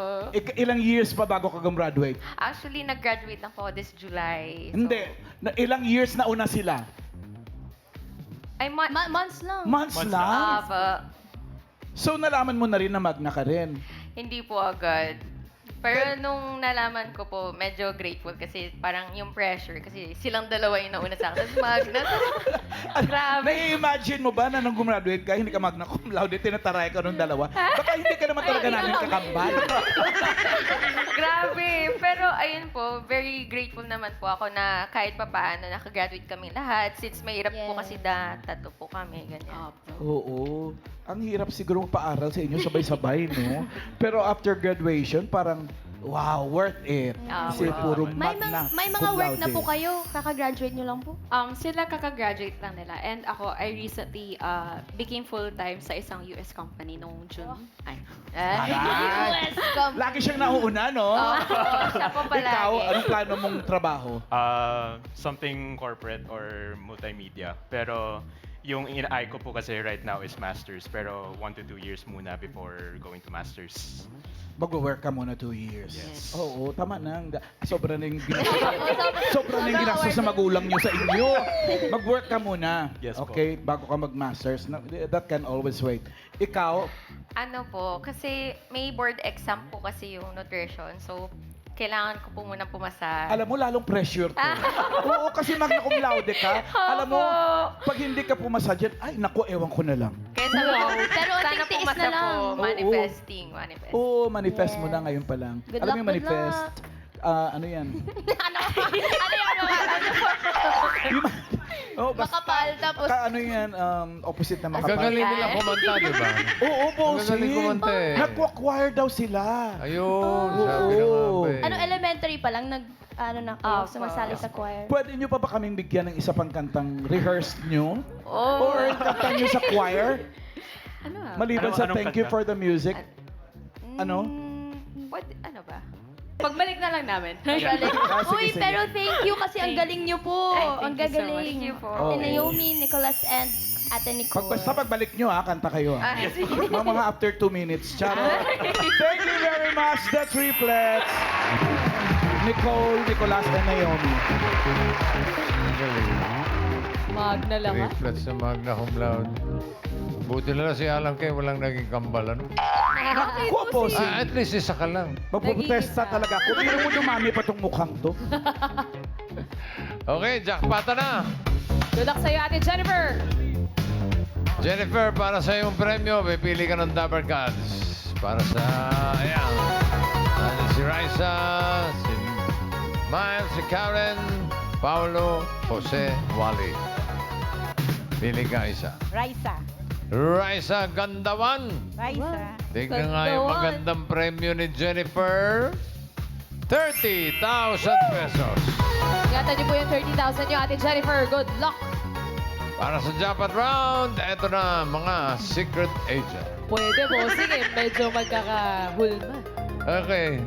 [SPEAKER 9] Ilang years pa bago ka gumraduate?
[SPEAKER 13] Actually, nag-graduate na po this July. So,
[SPEAKER 9] Hindi. Ilang years na una sila?
[SPEAKER 13] Ay,
[SPEAKER 2] Months lang.
[SPEAKER 9] Months lang?
[SPEAKER 13] Opo.
[SPEAKER 9] So nalaman mo na rin na magna ka rin.
[SPEAKER 13] Hindi po agad. Pero nung nalaman ko po, medyo grateful kasi parang yung pressure kasi silang dalawa yung nauna sa akin. Tapos Magna. Grabe.
[SPEAKER 9] Nai-imagine mo ba na nung gumraduate ka, hindi ka magna cum laude, tinataray ka nung dalawa? Baka hindi ka naman talaga namin kakambal.
[SPEAKER 13] Grabe. Pero ayun po, very grateful naman po ako na kahit pa paano nakagraduate kami lahat. Since mahirap po kasi tatlo po kami. Ganyan.
[SPEAKER 9] Oo. Ang hirap siguro paaral sa inyo sabay-sabay, no? Pero after graduation, parang, wow, worth it. Kasi puro magna
[SPEAKER 2] May mga
[SPEAKER 9] cum
[SPEAKER 2] work na
[SPEAKER 9] laude.
[SPEAKER 2] po kayo. Kaka-graduate nyo lang po.
[SPEAKER 14] Sila kaka-graduate lang nila. And ako, I recently became full-time sa isang US company noong June. Ay.
[SPEAKER 9] Aray! Lagi siyang nauuna, no?
[SPEAKER 13] Siya po palagi.
[SPEAKER 9] Ikaw, anong plano mong trabaho?
[SPEAKER 11] Something corporate or multimedia. Pero yung in-eye ko po kasi right now is masters. Pero 1 to 2 years muna before going to masters.
[SPEAKER 9] Mag-work ka muna 2 years.
[SPEAKER 11] Yes.
[SPEAKER 9] Oo, tama na. Sobra na yung ginastos sa magulang nyo sa inyo. Mag-work ka muna.
[SPEAKER 11] Yes po.
[SPEAKER 9] Okay? Bago ka mag-masters. That can always wait. Ikaw,
[SPEAKER 13] Ano po, kasi may board exam po kasi yung nutrition. So, kailangan ko po muna pumasa.
[SPEAKER 9] alam mo, lalong pressure to. Oo, kasi magna cum laude ka. Alam mo, pag hindi ka pumasa dyan, ay, naku, ewan ko na lang.
[SPEAKER 13] Kaya sabi ko,
[SPEAKER 2] Pero
[SPEAKER 13] sana
[SPEAKER 2] tiis
[SPEAKER 13] pumasa
[SPEAKER 2] na lang.
[SPEAKER 13] po.
[SPEAKER 9] Oo.
[SPEAKER 13] Manifest.
[SPEAKER 9] Oo, manifest mo na ngayon pa lang.
[SPEAKER 2] Good
[SPEAKER 9] Alam mo
[SPEAKER 2] luck,
[SPEAKER 9] yung
[SPEAKER 2] good
[SPEAKER 9] manifest? Ano yan? Oh,
[SPEAKER 2] Makapal, tapos...
[SPEAKER 9] ano yan? Opposite na makapal.
[SPEAKER 6] Gagaling nila kumanta, di ba?
[SPEAKER 9] Oo, bossing.
[SPEAKER 6] Gagaling kumanta eh.
[SPEAKER 9] Nag-choir daw sila.
[SPEAKER 6] Ayun, sabi na nga ba eh.
[SPEAKER 2] Ano, elementary pa lang, na kayo, sumasali sa choir.
[SPEAKER 9] Pwede nyo pa ba kaming bigyan ng isa pang kantang rehearsed nyo?
[SPEAKER 13] Oh.
[SPEAKER 9] Or kanta nyo sa choir?
[SPEAKER 14] Ano?
[SPEAKER 9] Maliban sa
[SPEAKER 11] Anong
[SPEAKER 9] thank you
[SPEAKER 11] kanta?
[SPEAKER 9] for the music. Ano?
[SPEAKER 13] Ano ba?
[SPEAKER 14] Pagbalik na lang namin.
[SPEAKER 9] Ah, sige,
[SPEAKER 2] Uy,
[SPEAKER 9] sige.
[SPEAKER 2] pero thank you kasi ang galing nyo po.
[SPEAKER 13] Ay,
[SPEAKER 2] Ang
[SPEAKER 13] thank you so much.
[SPEAKER 2] gagaling.
[SPEAKER 13] Thank you po.
[SPEAKER 9] Oo.
[SPEAKER 2] Ni Naomi, Nicholas, and Ate Nicole.
[SPEAKER 9] Basta pagbalik nyo kanta kayo
[SPEAKER 13] Ah, sige.
[SPEAKER 9] Mga after 2 minutes. Charot. Thank you very much, the triplets. Nicole, Nicolas, and Naomi.
[SPEAKER 6] Ang galing.
[SPEAKER 3] Magna lang, ha?
[SPEAKER 6] Triplets sa magna cum laude. Buti na lang si Alam Kay walang naging kambal, ano?
[SPEAKER 9] Ako po,
[SPEAKER 6] At least isa ka lang.
[SPEAKER 9] magpuprotesta talaga ako. Pero mo dumami pa tong mukhang to.
[SPEAKER 6] Okay, jackpot na.
[SPEAKER 3] Good luck sa'yo, Ate Jennifer.
[SPEAKER 6] Jennifer, para sa iyong premyo, pipili ka ng Dabber Cards. Para sa, ayan. Ano, si Raisa, si Miles, si Karen, Paulo, Jose, Wally. Pili ka isa.
[SPEAKER 12] Raisa.
[SPEAKER 6] Raisa Gandawan.
[SPEAKER 12] Raisa.
[SPEAKER 6] Tingnan nga yung
[SPEAKER 3] Gandawan.
[SPEAKER 6] magandang premyo ni Jennifer. 30,000 pesos.
[SPEAKER 3] Ingatan niyo po yung 30,000 niyo, Ate Jennifer. Good luck.
[SPEAKER 6] Para sa jackpot round, eto na mga secret agent.
[SPEAKER 3] Pwede, bossing eh. Medyo magkakahulma.
[SPEAKER 6] Okay.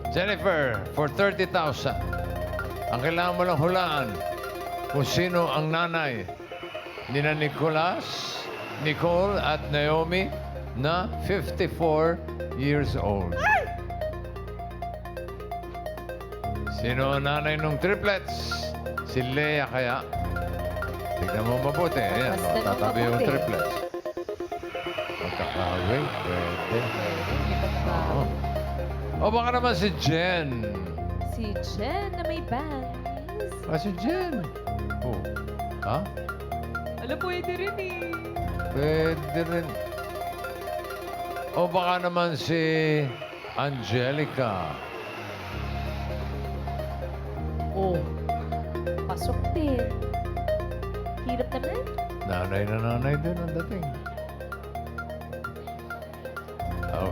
[SPEAKER 6] Jennifer, for 30,000, ang kailangan mo lang hulaan kung sino ang nanay ni na Nicolas, Nicole at Naomi na 54 years old. Sino ang nanay ng triplets? Si Lea kaya? Tignan mo mabuti. Ayan,
[SPEAKER 3] Basta nang
[SPEAKER 6] tatabi yung
[SPEAKER 3] mabuti.
[SPEAKER 6] triplets. Magkakaway, pwede. Oo. O baka naman si Jen.
[SPEAKER 3] Si Jen na may bangs.
[SPEAKER 6] Si Jen. Oh. Ha?
[SPEAKER 3] Alam, pwede rin eh.
[SPEAKER 6] Pwede rin. O baka naman si Angelica.
[SPEAKER 3] Oh. Pasok din. Hirap naman.
[SPEAKER 6] Nanay na nanay din ang dating.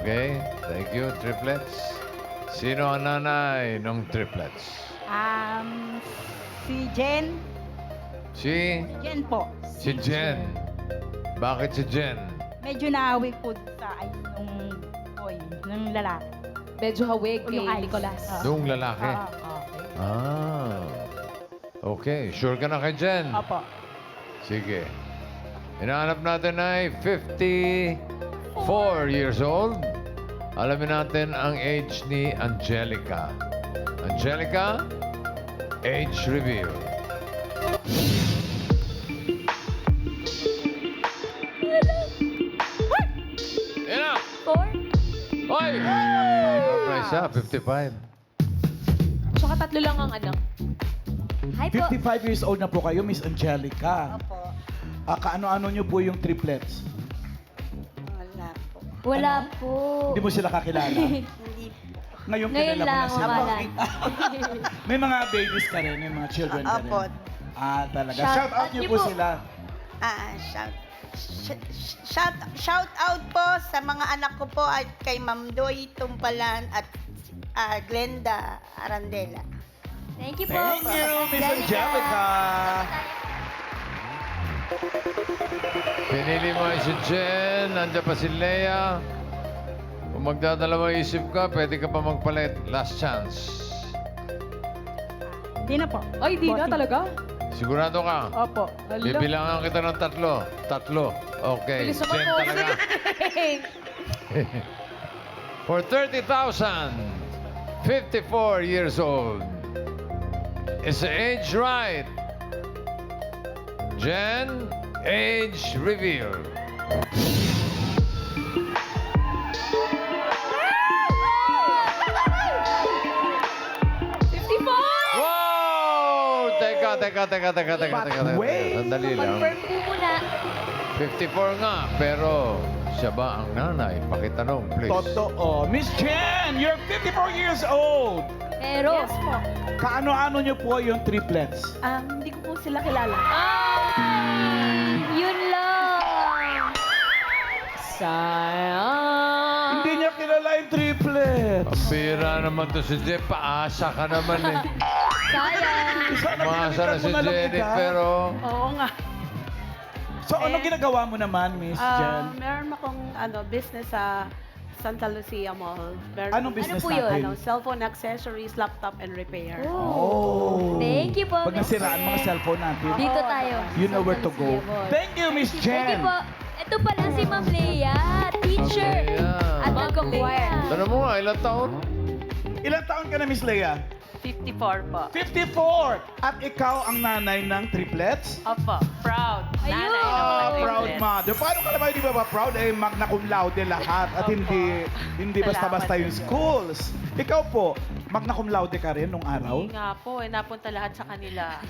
[SPEAKER 6] Okay. Thank you, triplets. Sino ang nanay ng triplets?
[SPEAKER 12] Si Jen.
[SPEAKER 6] Si?
[SPEAKER 12] Jen po.
[SPEAKER 6] Si Jen. Bakit si Jen?
[SPEAKER 12] Medyo naawig po sa ice nung boy, ng lalaki.
[SPEAKER 3] Medyo hawig
[SPEAKER 12] O,
[SPEAKER 3] kay
[SPEAKER 12] yung ice.
[SPEAKER 3] Nicolas.
[SPEAKER 6] Nung lalaki? Ah. Okay. Sure ka na kay Jen?
[SPEAKER 12] Opo.
[SPEAKER 6] Sige. Hinahanap natin ay 54 years old. Alamin natin ang age ni Angelica. Angelica, age reveal. Yan na!
[SPEAKER 2] 4?
[SPEAKER 6] Hoy! Surprise siya, 55.
[SPEAKER 3] Tsaka tatlo lang ang anak.
[SPEAKER 2] Hi po.
[SPEAKER 9] 55 years old na po kayo, Miss Angelica.
[SPEAKER 12] Opo.
[SPEAKER 9] Kaano-ano nyo po yung triplets?
[SPEAKER 12] Wala po.
[SPEAKER 2] Wala po.
[SPEAKER 9] Hindi mo sila kakilala?
[SPEAKER 12] Hindi po.
[SPEAKER 9] Ngayon
[SPEAKER 2] Ngayon
[SPEAKER 9] kilala mo
[SPEAKER 2] lang,
[SPEAKER 9] na sila.
[SPEAKER 2] wakalan.
[SPEAKER 9] May mga babies ka rin, may mga children ka rin.
[SPEAKER 12] Opo.
[SPEAKER 9] Talaga.
[SPEAKER 2] Shout
[SPEAKER 9] Shout out
[SPEAKER 2] out
[SPEAKER 9] niyo
[SPEAKER 2] niyo
[SPEAKER 9] po
[SPEAKER 2] po.
[SPEAKER 9] sila.
[SPEAKER 12] Shout out po sa mga anak ko po at kay Ma'am Doy Tumpalan at Glenda Arandela.
[SPEAKER 2] Thank you po.
[SPEAKER 9] Thank you, Miss Angelica.
[SPEAKER 6] Pinili mo ay si Jen, nandiyan pa si Leia. Kung magdadalawa isip ka, pwede ka pa magpalit. Last chance.
[SPEAKER 12] Hindi na po.
[SPEAKER 3] Ay, di na talaga.
[SPEAKER 6] Sigurado ka?
[SPEAKER 12] Opo.
[SPEAKER 6] Bibilangan kita ng tatlo. Okay,
[SPEAKER 3] Bilis naman
[SPEAKER 6] Jen
[SPEAKER 3] po.
[SPEAKER 6] talaga. For 30,000, 54 years old. Is the age right? Jen, age reveal. Wow! Teka. Sandali lang.
[SPEAKER 2] Confirm po muna.
[SPEAKER 6] 54 nga, pero siya ba ang nanay? Pakitanong, please.
[SPEAKER 9] Totoo. Miss Jen, you're 54 years old.
[SPEAKER 2] Pero,
[SPEAKER 9] Kaano-ano nyo po yung triplets?
[SPEAKER 12] Hindi ko po sila kilala.
[SPEAKER 2] yun lang.
[SPEAKER 3] Sayang.
[SPEAKER 9] Hindi niya kilala yung triplets.
[SPEAKER 6] Ang pira naman to si Jen. Paasa ka naman eh.
[SPEAKER 2] Sayang.
[SPEAKER 9] Sana
[SPEAKER 6] Umaasa na
[SPEAKER 9] pinalitan
[SPEAKER 6] si
[SPEAKER 9] mo na lang
[SPEAKER 6] Jenny,
[SPEAKER 9] ikaw.
[SPEAKER 6] pero...
[SPEAKER 12] Oo nga.
[SPEAKER 9] So, ano ginagawa mo naman, Miss Jen?
[SPEAKER 12] Meron akong business sa Santa Lucia Mall.
[SPEAKER 9] Anong business
[SPEAKER 2] po yun?
[SPEAKER 9] natin?
[SPEAKER 12] Cellphone accessories, laptop, and repair.
[SPEAKER 9] Oh.
[SPEAKER 2] Thank you po,
[SPEAKER 9] Pag
[SPEAKER 2] Miss
[SPEAKER 9] nasiraan mga
[SPEAKER 2] Jen.
[SPEAKER 9] cellphone natin,
[SPEAKER 2] Dito tayo.
[SPEAKER 9] you know where to
[SPEAKER 2] Santa
[SPEAKER 9] go.
[SPEAKER 2] Lucia Mall.
[SPEAKER 9] Thank you, Miss
[SPEAKER 2] Thank you
[SPEAKER 9] Jen.
[SPEAKER 2] po. Ito pala si Ma'am Leia, teacher.
[SPEAKER 6] Leia.
[SPEAKER 2] At nagko-choir.
[SPEAKER 6] Tanong mo nga, ilang taon?
[SPEAKER 9] Ilang taon ka na, Miss Leia?
[SPEAKER 12] 54 po.
[SPEAKER 9] 54! At ikaw ang nanay ng triplets?
[SPEAKER 12] Opo. Proud.
[SPEAKER 2] Ayun.
[SPEAKER 9] Proud mother. Paano ka naman hindi ba proud? Magna cum laude lahat at hindi basta-basta yung schools. Ikaw po, magna cum laude ka rin nung araw?
[SPEAKER 12] Nga po, napunta lahat sa kanila.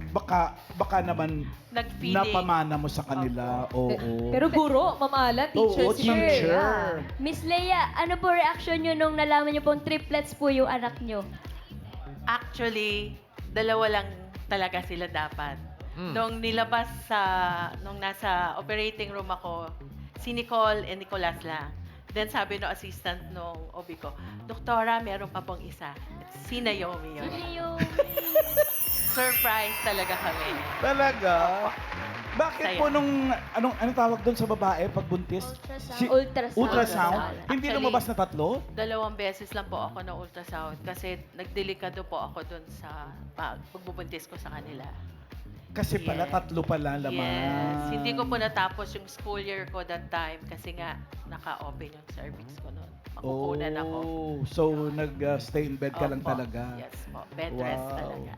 [SPEAKER 9] Baka naman
[SPEAKER 12] Nag-feeling.
[SPEAKER 9] napamana mo sa kanila. Oo.
[SPEAKER 3] Pero guro, mamala, teacher
[SPEAKER 9] Oo,
[SPEAKER 3] si Leia.
[SPEAKER 9] teacher.
[SPEAKER 2] Miss Leia, ano po reaction nyo nung nalaman nyo pong triplets po yung anak nyo?
[SPEAKER 15] Actually, dalawa lang talaga sila dapat. Nung nilabas nung nasa operating room ako, si Nicole and Nicolas lang. Then sabi no assistant nung OB ko, Doktora, meron pa pong isa. Si Naomi yun. Surprise talaga kami.
[SPEAKER 9] Talaga? Bakit
[SPEAKER 15] Saya.
[SPEAKER 9] po nung, anong tawag doon sa babae pag buntis?
[SPEAKER 2] Ultrasound.
[SPEAKER 9] Ultrasound?
[SPEAKER 15] Ultrasound.
[SPEAKER 9] Hindi
[SPEAKER 15] Actually,
[SPEAKER 9] lumabas na tatlo?
[SPEAKER 15] 2 beses lang po ako na ultrasound kasi nagdelikado po ako dun sa pagbubuntis ko sa kanila.
[SPEAKER 9] Kasi pala,
[SPEAKER 15] Yes.
[SPEAKER 9] tatlo pala laman.
[SPEAKER 15] Yes. Hindi ko po natapos yung school year ko that time kasi nga naka-open yung cervix ko noon. Makukunan ako.
[SPEAKER 9] So, nag-stay in bed ka lang
[SPEAKER 15] Opo.
[SPEAKER 9] talaga?
[SPEAKER 15] Yes po. Bed rest talaga.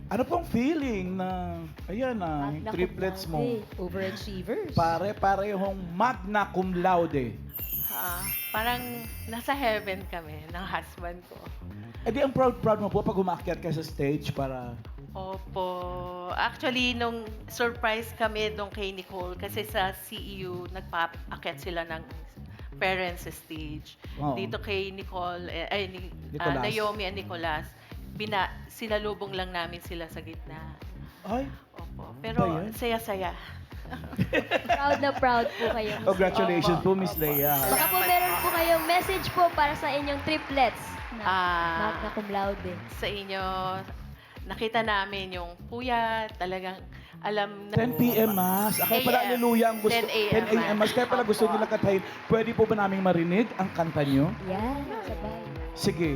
[SPEAKER 9] Ano pong feeling na, ayan na, yung triplets mo?
[SPEAKER 3] Overachievers.
[SPEAKER 9] Parehong magna cum laude.
[SPEAKER 15] Parang nasa heaven kami ng husband ko.
[SPEAKER 9] Eh di ang proud mo po pag umakyat ka sa stage para...
[SPEAKER 15] Opo. Actually, nung surprise kami nung kay Nicole kasi sa CEU, nagpa-akit sila ng parents stage.
[SPEAKER 9] Oo.
[SPEAKER 15] Dito kay Nicole,
[SPEAKER 9] Nicolas.
[SPEAKER 15] Naomi and Nicolas, sinalubong lang namin sila sa gitna.
[SPEAKER 9] Ay,
[SPEAKER 15] Opo. Pero
[SPEAKER 9] Ba yan?
[SPEAKER 15] saya-saya.
[SPEAKER 2] Proud na proud po kayo. Miss
[SPEAKER 9] congratulations po, Miss Leia.
[SPEAKER 2] Leia. Baka po meron po kayong message po para sa inyong triplets na magna cum laude.
[SPEAKER 15] Sa inyo, nakita namin yung puyat, talagang alam na...
[SPEAKER 9] 10 p.m. Mass. Kaya pala,
[SPEAKER 15] AM.
[SPEAKER 9] aleluya, ang gusto.
[SPEAKER 15] 10 a.m.
[SPEAKER 9] 10 a.m. Mass. Kaya pala gusto nila kantahin. Pwede po ba naming marinig ang kanta nyo?
[SPEAKER 2] Yan, sabay.
[SPEAKER 9] Sige.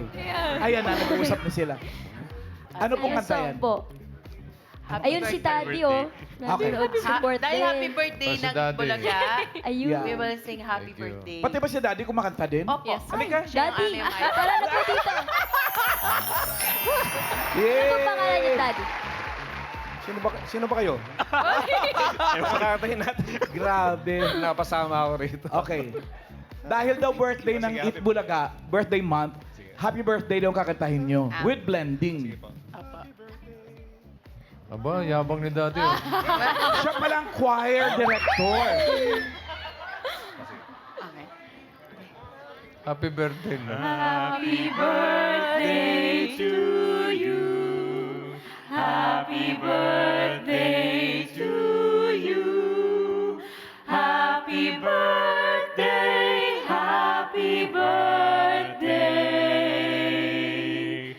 [SPEAKER 9] Ayan na, nag-uusap na sila. Ano pong kanta yan?
[SPEAKER 2] Song po. Ayun si Tati, oh. Nanonood support
[SPEAKER 15] Dahil
[SPEAKER 2] din.
[SPEAKER 15] happy birthday
[SPEAKER 6] Si
[SPEAKER 15] ng
[SPEAKER 6] Daddy.
[SPEAKER 15] Bulaga,
[SPEAKER 2] Ayun.
[SPEAKER 9] Yeah.
[SPEAKER 15] we will sing happy
[SPEAKER 6] Thank you.
[SPEAKER 15] birthday.
[SPEAKER 9] Pati ba si Daddy kumakanta din?
[SPEAKER 15] Opo.
[SPEAKER 14] Yes.
[SPEAKER 9] Halika.
[SPEAKER 2] Daddy, para na po dito.
[SPEAKER 9] Yay!
[SPEAKER 2] Ano pa pangalan niyo, Daddy?
[SPEAKER 16] Sino ba kayo? Kakatahin natin.
[SPEAKER 9] Grabe.
[SPEAKER 16] Napasama ako rito.
[SPEAKER 9] Okay. Dahil daw birthday ng Eat Bulaga, birthday month, happy birthday daw ang kakantahin nyo. With blending.
[SPEAKER 6] Aba, yabang ni Daddy. Oh.
[SPEAKER 9] Siya palang choir director.
[SPEAKER 6] Happy birthday na.
[SPEAKER 4] Happy birthday to you. Happy birthday to you. Happy birthday, happy birthday.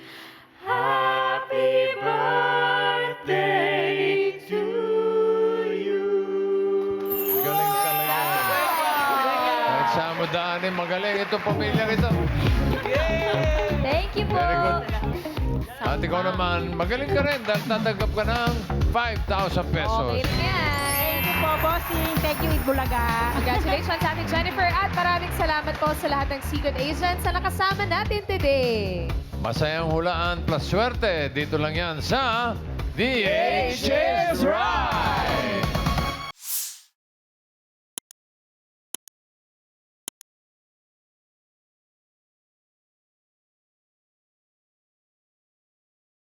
[SPEAKER 4] Happy birthday to you.
[SPEAKER 6] Galing talaga. Kahit saan mo daanin, magaling itong pamilya ito.
[SPEAKER 2] Thank you po.
[SPEAKER 6] Very good. At ikaw naman, magaling ka rin dahil tatanggap ka ng 5,000 pesos.
[SPEAKER 3] Okay na yan.
[SPEAKER 7] Thank you po, bossing. Thank you, Itbulaga.
[SPEAKER 3] Congratulations sa ating Jennifer at maraming salamat po sa lahat ng Secret Agents na nakasama natin today.
[SPEAKER 6] Masayang hulaan plus swerte. Dito lang yan sa The Ages Rise!